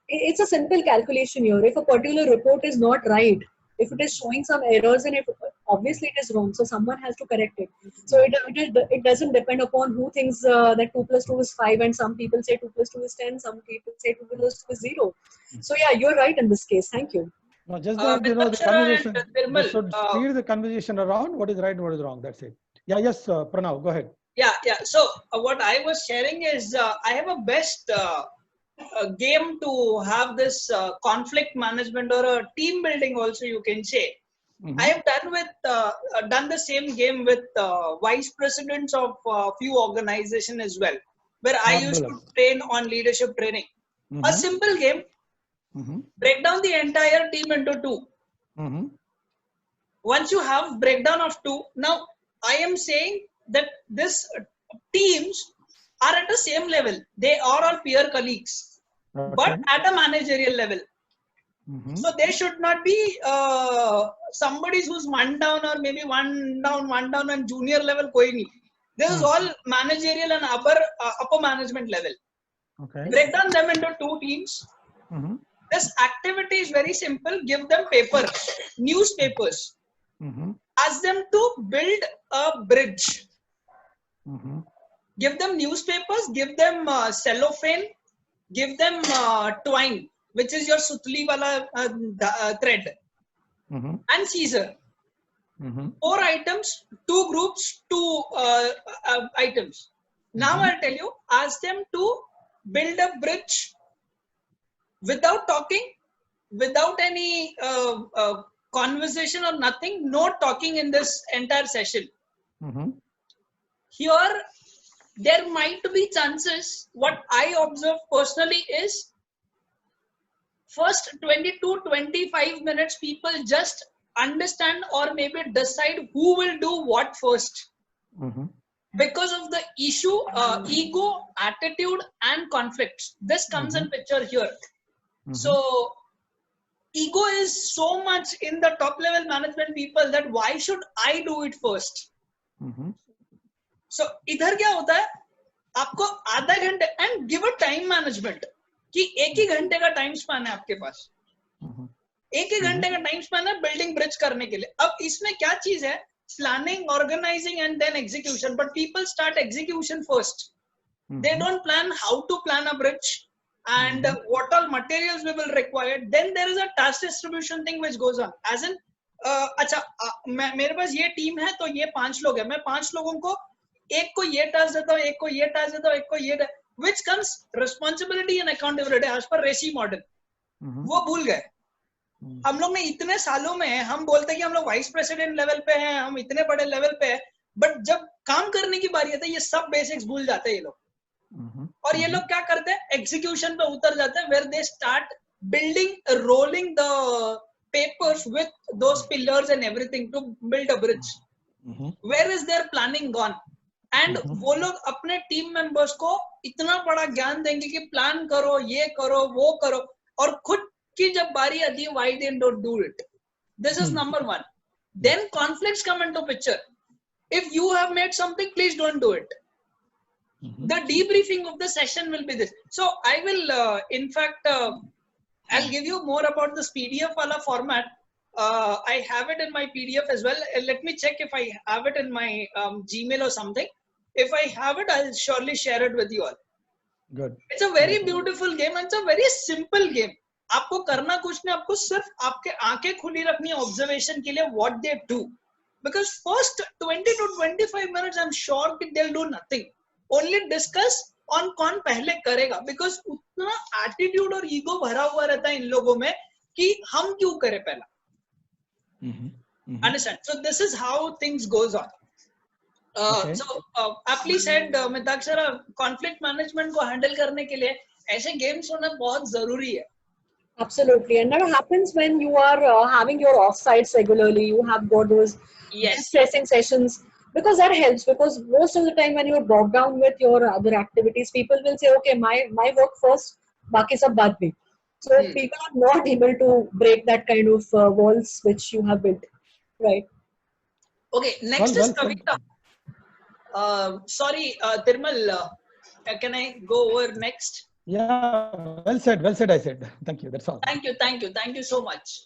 it's a simple calculation here. If a particular report is not right, if it is showing some errors, and if obviously it is wrong, so someone has to correct it. So it doesn't depend upon who thinks that 2 plus 2 is 5, and some people say 2 plus 2 is 10, some people say 2 plus 2 is 0. So yeah, you're right in this case. Thank you. No, just that, the conversation, we should steer the conversation around what is right and what is wrong. That's it. Yeah, yes, Pranav, go ahead. Yeah. So what I was sharing is I have a best game to have this conflict management or a team building also, you can say. I have done the same game with vice presidents of few organizations as well, where I used to train on leadership training. A simple game, break down the entire team into two. Once you have breakdown of two, now I am saying that this teams are at the same level. They are all peer colleagues, but at a managerial level. So there should not be somebody who's one down or maybe one down and junior level koi nahi. This is all managerial and upper management level. Break down them into two teams. This activity is very simple. Give them newspapers. Ask them to build a bridge. Give them newspapers, give them cellophane, give them twine, which is your sutli wala thread, and scissor. 4 items, 2 groups, 2 items. Now I'll tell you, ask them to build a bridge without talking, without any conversation or nothing, no talking in this entire session. Here, there might be chances. What I observe personally is first 20 to 25 minutes, people just understand or maybe decide who will do what first. Because of the issue, ego, attitude, and conflicts. This comes in picture here. So, ego is so much in the top level management people that why should I do it first? So इधर क्या होता है, आपको आधा घंटे and give a time management कि 1 ही घंटे का time span है आपके पास, 1 ही घंटे का time span है building bridge करने के लिए. अब इसमें क्या चीज है, planning, organizing and then execution, but people start execution first. They don't plan how to plan a bridge and what all materials we will require. Then there is a task distribution thing which goes on. As in, अच्छा मेरे पास ये team है तो ये 5 लोग हैं, मैं 5 लोगों को एक को ये टास्क देता हूँ, एक को ये टास्क देता हूँ, एक को ये, which comes responsibility and accountability as per रेसी मॉडल. वो भूल गए. हम लोग ने इतने सालों में हम बोलते हैं कि हम लोग वाइस प्रेसिडेंट लेवल पे हैं, हम इतने बड़े लेवल पे हैं, बट जब काम करने की बारी आती है ये सब बेसिक्स भूल जाते हैं ये लोग. और ये लोग क्या करते हैं, एग्जीक्यूशन पे उतर जाते हैं, where they start building, rolling the papers with those pillars and everything to build a bridge. Where is their planning gone? And वो लोग अपने टीम मेंबर्स को इतना बड़ा ज्ञान देंगे कि प्लान करो, ये करो, वो करो, और खुद की जब बारी आती है, why they don't do it? This is number 1. Then conflicts come into picture. If you have made something, please don't do it. The debriefing of the session will be this. So I will, in fact, I'll give you more about this PDF wala format. I have it in my PDF as well. Let me check if I have it in my Gmail or something. If I have it, I'll surely share it with you all. Good. It's a very beautiful game and it's a very simple game. आपको करना कुछ नहीं, आपको सिर्फ आपके आंखें खुली रखनी है ऑब्जर्वेशन के लिए what they do. Because first 20 to 25 minutes, I'm sure that they'll do nothing. Only discuss on कौन पहले करेगा. Because उतना attitude और ego भरा हुआ रहता है इन लोगों में कि हम क्यों करें पहला. Understand? So this is how things goes on. Okay. So aptly said, Mitakshara, conflict management को handle करने के लिए ऐसे games होना बहुत जरूरी है. Absolutely, and that happens when you are having your offsites regularly. You have got those Yes. stressing sessions, because that helps. Because most of the time when you're bogged down with your other activities, people will say, "Okay, my work first, बाकी सब बाद में." So people are not able to break that kind of walls which you have built, right? Okay, next Well is said. Kavita. Sorry, Tirmal, can I go over next? Yeah, well said. Well said. I said. Thank you. That's all. Thank you so much.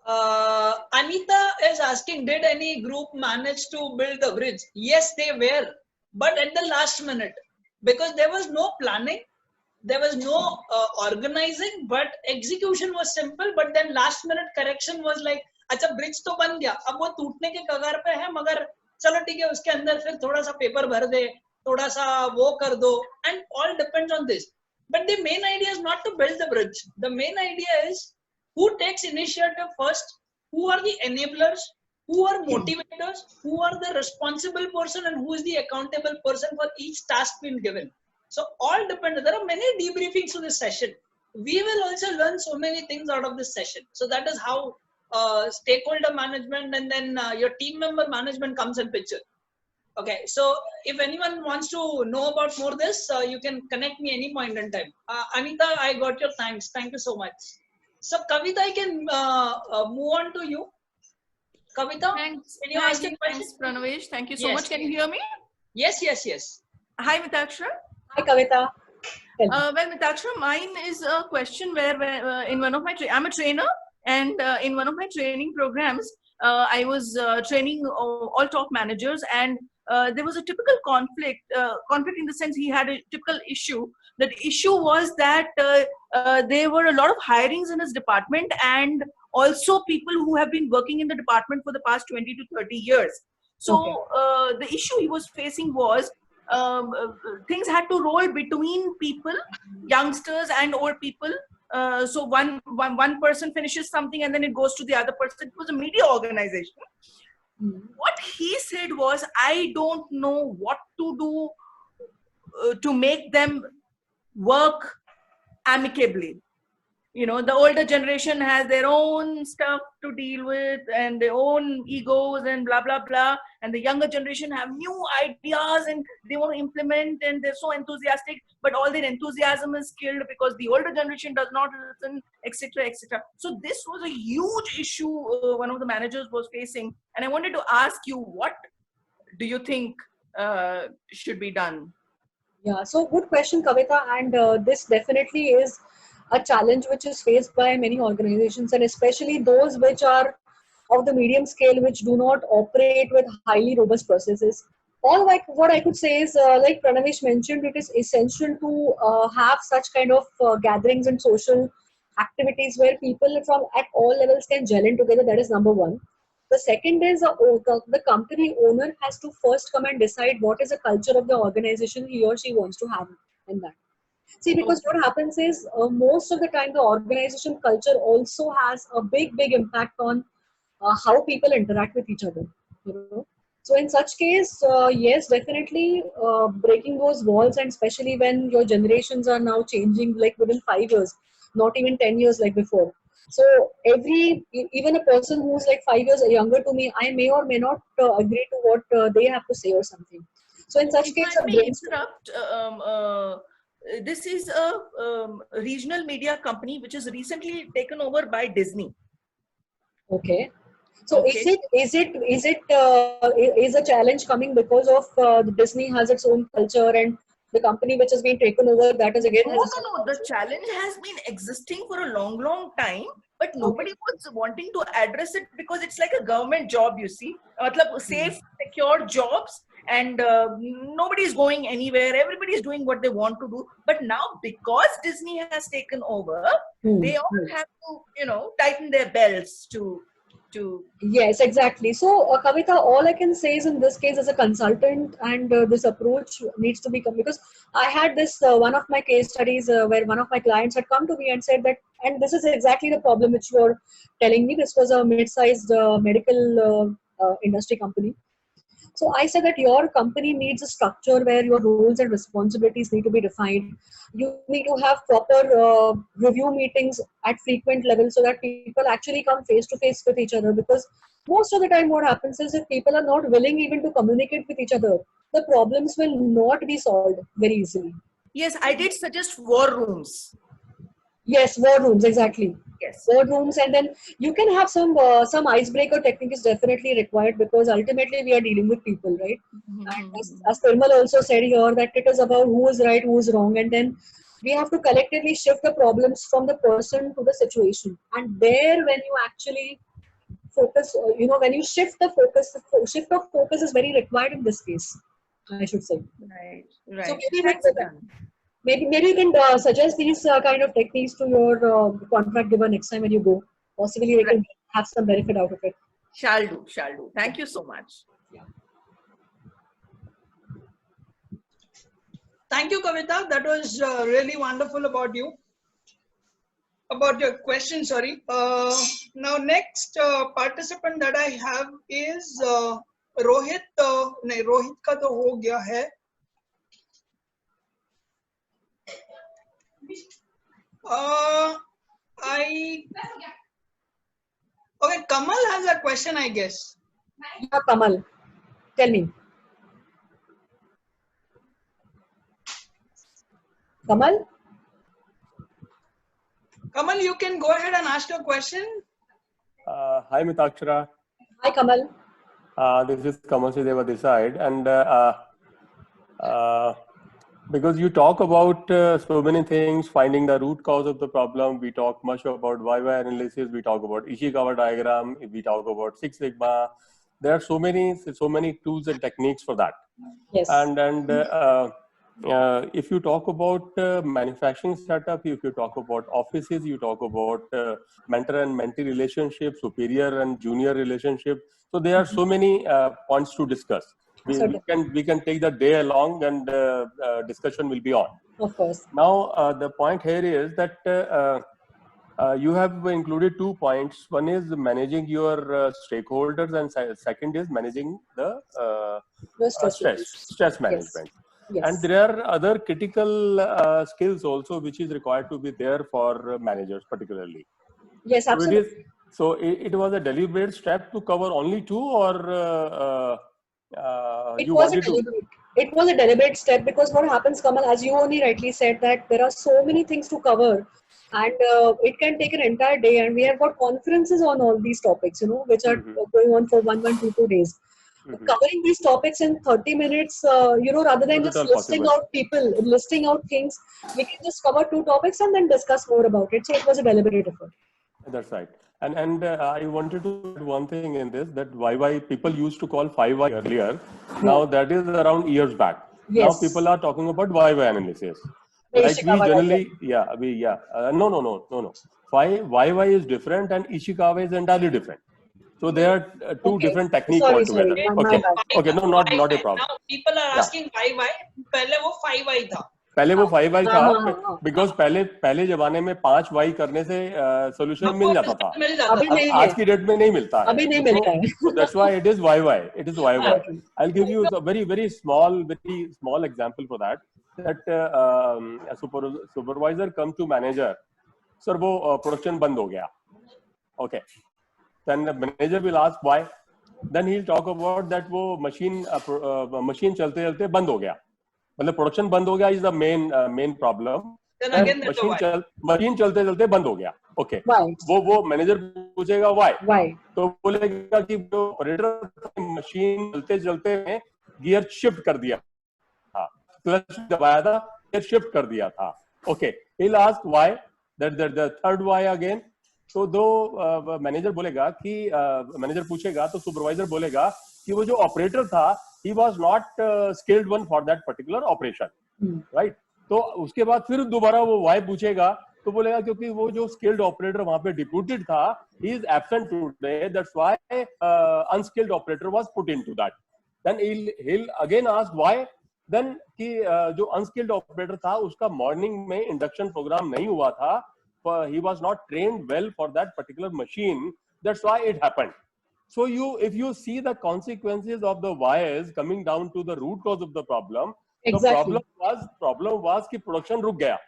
Anita is asking, did any group manage to build the bridge? Yes, they were, but at the last minute, because there was no planning, there was no organizing, but execution was simple. But then last minute correction was like, अच्छा bridge तो बन गया, अब वो टूटने के कगार पे है, मगर चलो ठीक है, उसके अंदर फिर थोड़ा सा पेपर भर दे, थोड़ा सा वो कर दो, and all depends on this. But the main idea is not to build the bridge. The main idea is who takes initiative first, who are the enablers, who are motivators, who are the responsible person, and who is the accountable person for each task being given. So all depend. There are many debriefings to this session. We will also learn so many things out of this session. So that is how stakeholder management and then your team member management comes in picture. Okay, so if anyone wants to know about more this, you can connect me any point in time. Anita, I got your thanks. Thank you so much. So Kavita, I can move on to you. Kavita, Thanks. can you ask me a question? Thanks, Pranavesh. Thank you so Yes. much. Can you hear me? Yes, yes, yes. Hi, Mitakshara. Hi, Kavita. Well, Mitakshara, mine is a question where in one of my I'm a trainer, and in one of my training programs, I was training all top managers, and there was a typical conflict. Conflict in the sense he had a typical issue. The issue was that there were a lot of hirings in his department, and also people who have been working in the department for the past 20 to 30 years. So the issue he was facing was things had to roll between people, youngsters and old people. So one person finishes something and then it goes to the other person. It was a media organization. What he said was, I don't know what to do to make them work amicably. You know, the older generation has their own stuff to deal with and their own egos and blah, blah, blah. And the younger generation have new ideas and they want to implement and they're so enthusiastic, but all their enthusiasm is killed because the older generation does not listen, etc., etc. So this was a huge issue one of the managers was facing. And I wanted to ask you, what do you think should be done? Yeah, so good question, Kavita. And this definitely is a challenge which is faced by many organizations, and especially those which are of the medium scale, which do not operate with highly robust processes. All like what I could say is, like Pranavesh mentioned, it is essential to have such kind of gatherings and social activities where people from at all levels can gel in together. That is number one. The second is the company owner has to first come and decide what is the culture of the organization he or she wants to have in that. See, because what happens is most of the time the organization culture also has a big impact on how people interact with each other. You know? So in such case, yes, definitely breaking those walls, and especially when your generations are now changing like within 5 years, not even 10 years like before. So even a person who's like 5 years younger to me, I may or may not agree to what they have to say or something. So in such case, Let me interrupt. This is a regional media company which is recently taken over by Disney. Okay. So Okay. is a challenge coming because of Disney has its own culture, and the company which has been taken over, that is again has its own No. The culture? challenge has been existing for a long time, but nobody was wanting to address it because it's like a government job, you see. Matlab, safe, secure jobs, and nobody is going anywhere. Everybody is doing what they want to do. But now, because Disney has taken over, they all have to, tighten their belts to to. Yes, exactly. So, Kavita, all I can say is in this case, as a consultant, and this approach needs to be because I had this one of my case studies where one of my clients had come to me and said that, and this is exactly the problem which you are telling me. This was a mid-sized medical industry company. So I said that your company needs a structure where your roles and responsibilities need to be defined. You need to have proper review meetings at frequent levels so that people actually come face to face with each other. Because most of the time, what happens is if people are not willing even to communicate with each other, the problems will not be solved very easily. Yes, I did suggest war rooms. Yes, war rooms, exactly. Yes. War rooms, and then you can have some icebreaker technique is definitely required because ultimately we are dealing with people, right? And as Thirmal also said here that it is about who is right, who is wrong, and then we have to collectively shift the problems from the person to the situation. And there, when you actually focus, when you shift the focus, the shift of focus is very required in this case, I should say. Right. So Right. maybe Thanks, maybe you can suggest these kind of techniques to your contract giver next time when you go. Possibly they can have some benefit out of it. Shall do. Shall do. Thank you so much. Yeah. Thank you, Kavita. That was really wonderful about you. About your question, sorry. Now, next participant that I have is Rohit. नहीं, Rohit का तो हो गया है. Okay, Kamal has a question, I guess. Yeah, Kamal, tell me. Kamal? Kamal, you can go ahead and ask your question. Hi, Mitakshara. Hi, Kamal. This is Kamal Srideva this side. And because you talk about so many things, finding the root cause of the problem, we talk much about YY analysis, we talk about Ishikawa diagram, we talk about Six Sigma. There are so many tools and techniques for that. Yes. And if you talk about manufacturing setup, if you talk about offices, you talk about mentor and mentee relationship, superior and junior relationship. So there are so many points to discuss. We can take the day along and discussion will be on. Of course. Now the point here is that you have included 2 points. One is managing your stakeholders, and second is managing the stress management. Yes. And there are other critical skills also which is required to be there for managers particularly. Yes, absolutely. So it was a deliberate step to cover only 2, or it was a deliberate step, because what happens, Kamal, as you only rightly said, that there are so many things to cover, and it can take an entire day, and we have got conferences on all these topics, which are going on for 2 days. Covering these topics in 30 minutes, rather than just listing out things, we can just cover 2 topics and then discuss more about it. So it was a deliberate effort. That's right. And I wanted to add one thing in this, that YY people used to call 5Y earlier. Now that is around years back. Yes. Now people are talking about YY analysis. Like we generally, no. YY is different and Ishikawa is entirely different. So there are 2 different techniques altogether. Okay, no, not a problem. Now people are asking why. पहले वो 5Y था. पहले वो 5Y था, because पहले जमाने में 5Y करने से solution मिल जाता था. आज की डेट में नहीं मिलता है. अभी नहीं मिलता है. So that's why it is YY. It is YY. I'll give you a very small example for that. That a supervisor come to manager. Sir, वो production बंद हो गया. Okay. Then the manager will ask why. Then he'll talk about that वो machine चलते बंद हो गया. मतलब production बंद हो गया is the main problem. Then again machine चलते बंद हो गया. Okay. वो manager पूछेगा why. तो बोलेगा कि वो operator machine चलते में gear shift कर दिया था. Clutch दबाया था, gear shift कर दिया था. Okay. He'll ask why. That the third why again. तो दो मैनेजर बोलेगा कि मैनेजर पूछेगा तो सुपरवाइजर बोलेगा कि वो जो ऑपरेटर था he was not skilled one for that particular operation, right? तो उसके बाद फिर दोबारा वो why पूछेगा तो बोलेगा क्योंकि वो जो स्किल्ड ऑपरेटर वहां पे डिप्यूटेड था, he is absent today, that's why unskilled operator was put into that. Then he'll again ask why. Then कि जो अनस्किल्ड ऑपरेटर था उसका मॉर्निंग में इंडक्शन प्रोग्राम नहीं हुआ था, he was not trained well for that particular machine, that's why it happened. So if you see the consequences of the wires coming down to the root cause of the problem, exactly. the problem was कि production रुक गया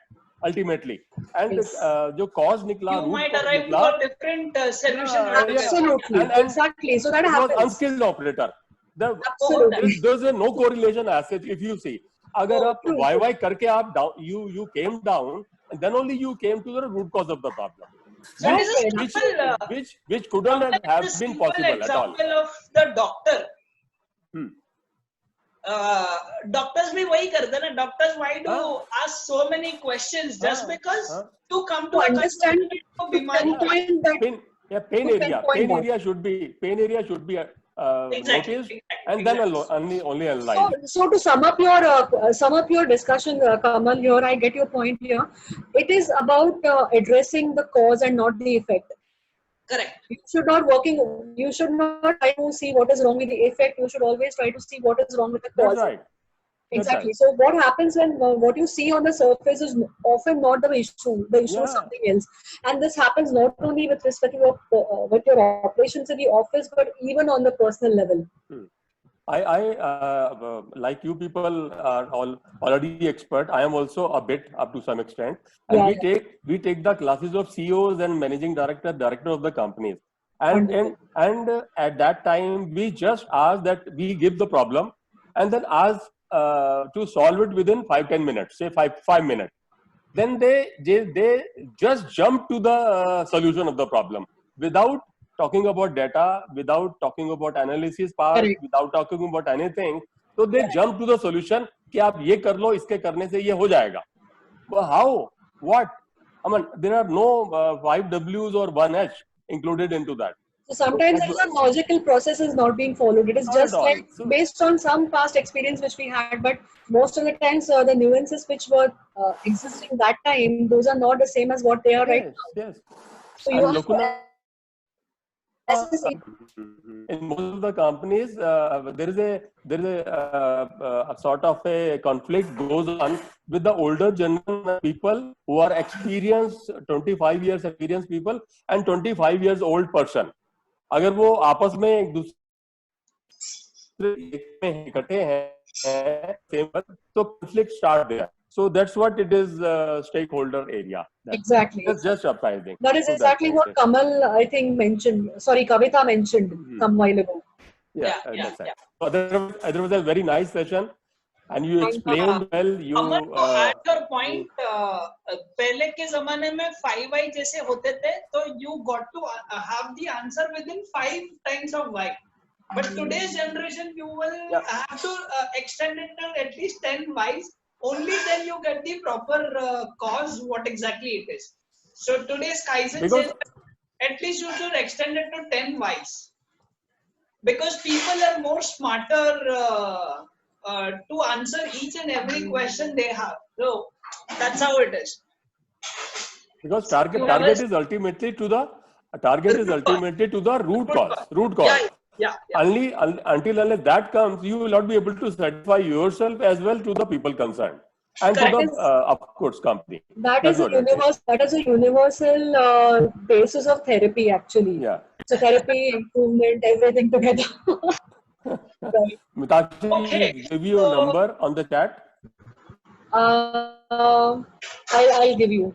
ultimately, and yes. जो cause निकला, you might arrive to a different solution. Absolutely, and exactly. So that happens. Unskilled operator. There's a no correlation as such. If you see, अगर आप YY करके आप down, you came down, and then only you came to the root cause of the problem. Which couldn't have been possible at all. Example of the doctor. Doctors भी वही करते हैं ना. Doctors, why do ask so many questions just because to come to understand pain area should be noticed, and then only aligned. So to sum up your discussion, Kamal, here I get your point here. It is about addressing the cause and not the effect. Correct. You should not try to see what is wrong with the effect. You should always try to see what is wrong with the cause. That's right. Exactly. Right. So what happens when what you see on the surface is often not the issue. The issue is something else, and this happens not only with respect to with your operations in the office, but even on the personal level. I like you people are already expert. I am also a bit up to some extent, and we take the classes of CEOs and managing director of the companies, and at that time we just ask that we give the problem, and then ask to solve it within 5-10 minutes, say 5 minutes. Then they just jump to the solution of the problem without talking about data, without talking about analysis part, without talking about anything. So they jump to the solution कि आप ये कर लो, इसके करने से ये हो जाएगा. But how? What? I mean, there are no 5 W's or 1 H included into that. So sometimes there is a logical process is not being followed. It is just like based on some past experience which we had, but most of the times the nuances which were existing that time, those are not the same as what they are right now. Yes. So you have in most of the companies, there is a sort of a conflict goes on with the older generation people who are experienced, 25 years experienced people and 25 years old person. अगर वो आपस में एक दूसरे में इकट्ठे हैं तो conflict start there. So that's what it is, stakeholder area. Exactly. That's just surprising. That is exactly what Kamal, I think, mentioned. Sorry, Kavita mentioned some while ago. Yeah. So there was a very nice session, and you explained well. Kamal, to add your point, पहले के ज़माने में 5Y जैसे होते थे, तो you got to have the answer within 5 times of Y. But today's generation, you will have to extend it to at least 10 Ys. Only then you get the proper cause, what exactly it is. So today's Kaizen says at least you should extend it to 10 Ys. Because people are more smarter to answer each and every question they have. So that's how it is. Because target is ultimately to the root cause. Yeah. Only until that comes, you will not be able to satisfy yourself as well to the people concerned and to the of course company. That is a universal basis of therapy actually. Yeah. So therapy, improvement, everything together. Right. Mitakshi, give you a number on the chat. I'll give you.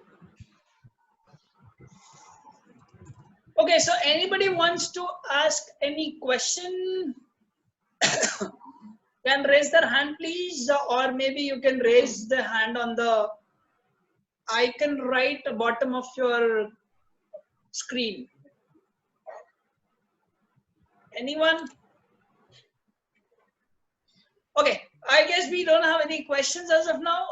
Okay, so anybody wants to ask any question can raise their hand, please, or maybe you can raise the hand on the icon right bottom of your screen. Anyone? Okay, I guess we don't have any questions as of now.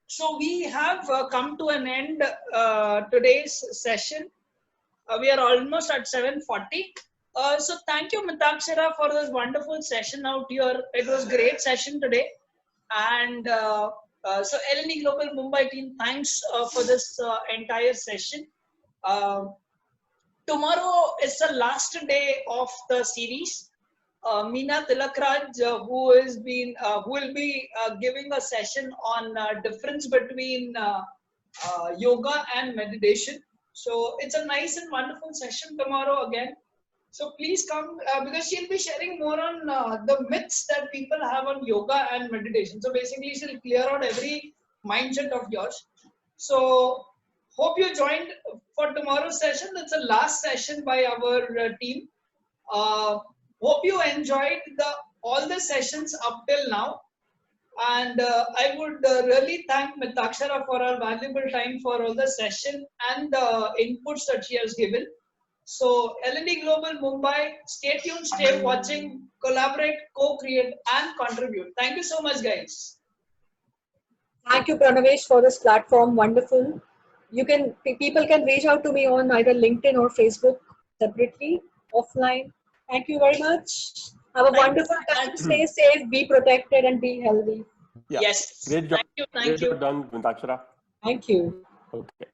So we have come to an end today's session. We are almost at 7:40. So thank you, Mitakshara, for this wonderful session out here. It was a great session today. And So L&E Global Mumbai team, thanks for this entire session. Tomorrow is the last day of the series. Meena Tilakraj, who will be giving a session on difference between yoga and meditation. So it's a nice and wonderful session tomorrow again. So please come because she'll be sharing more on the myths that people have on yoga and meditation. So basically, she'll clear out every mindset of yours. So hope you joined for tomorrow's session. That's the last session by our team. Hope you enjoyed all the sessions up till now. And I would really thank Mitakshara for her valuable time for all the session and the inputs that she has given. So L&E Global Mumbai, stay tuned, stay watching, collaborate, co-create and contribute. Thank you so much, guys. Thank you, Pranavesh, for this platform. Wonderful. People can reach out to me on either LinkedIn or Facebook separately, offline. Thank you very much. Have a wonderful time. Stay safe, be protected, and be healthy. Yeah. Yes. Great job. Thank you. Great job done, Mitakshara. Thank you. Okay.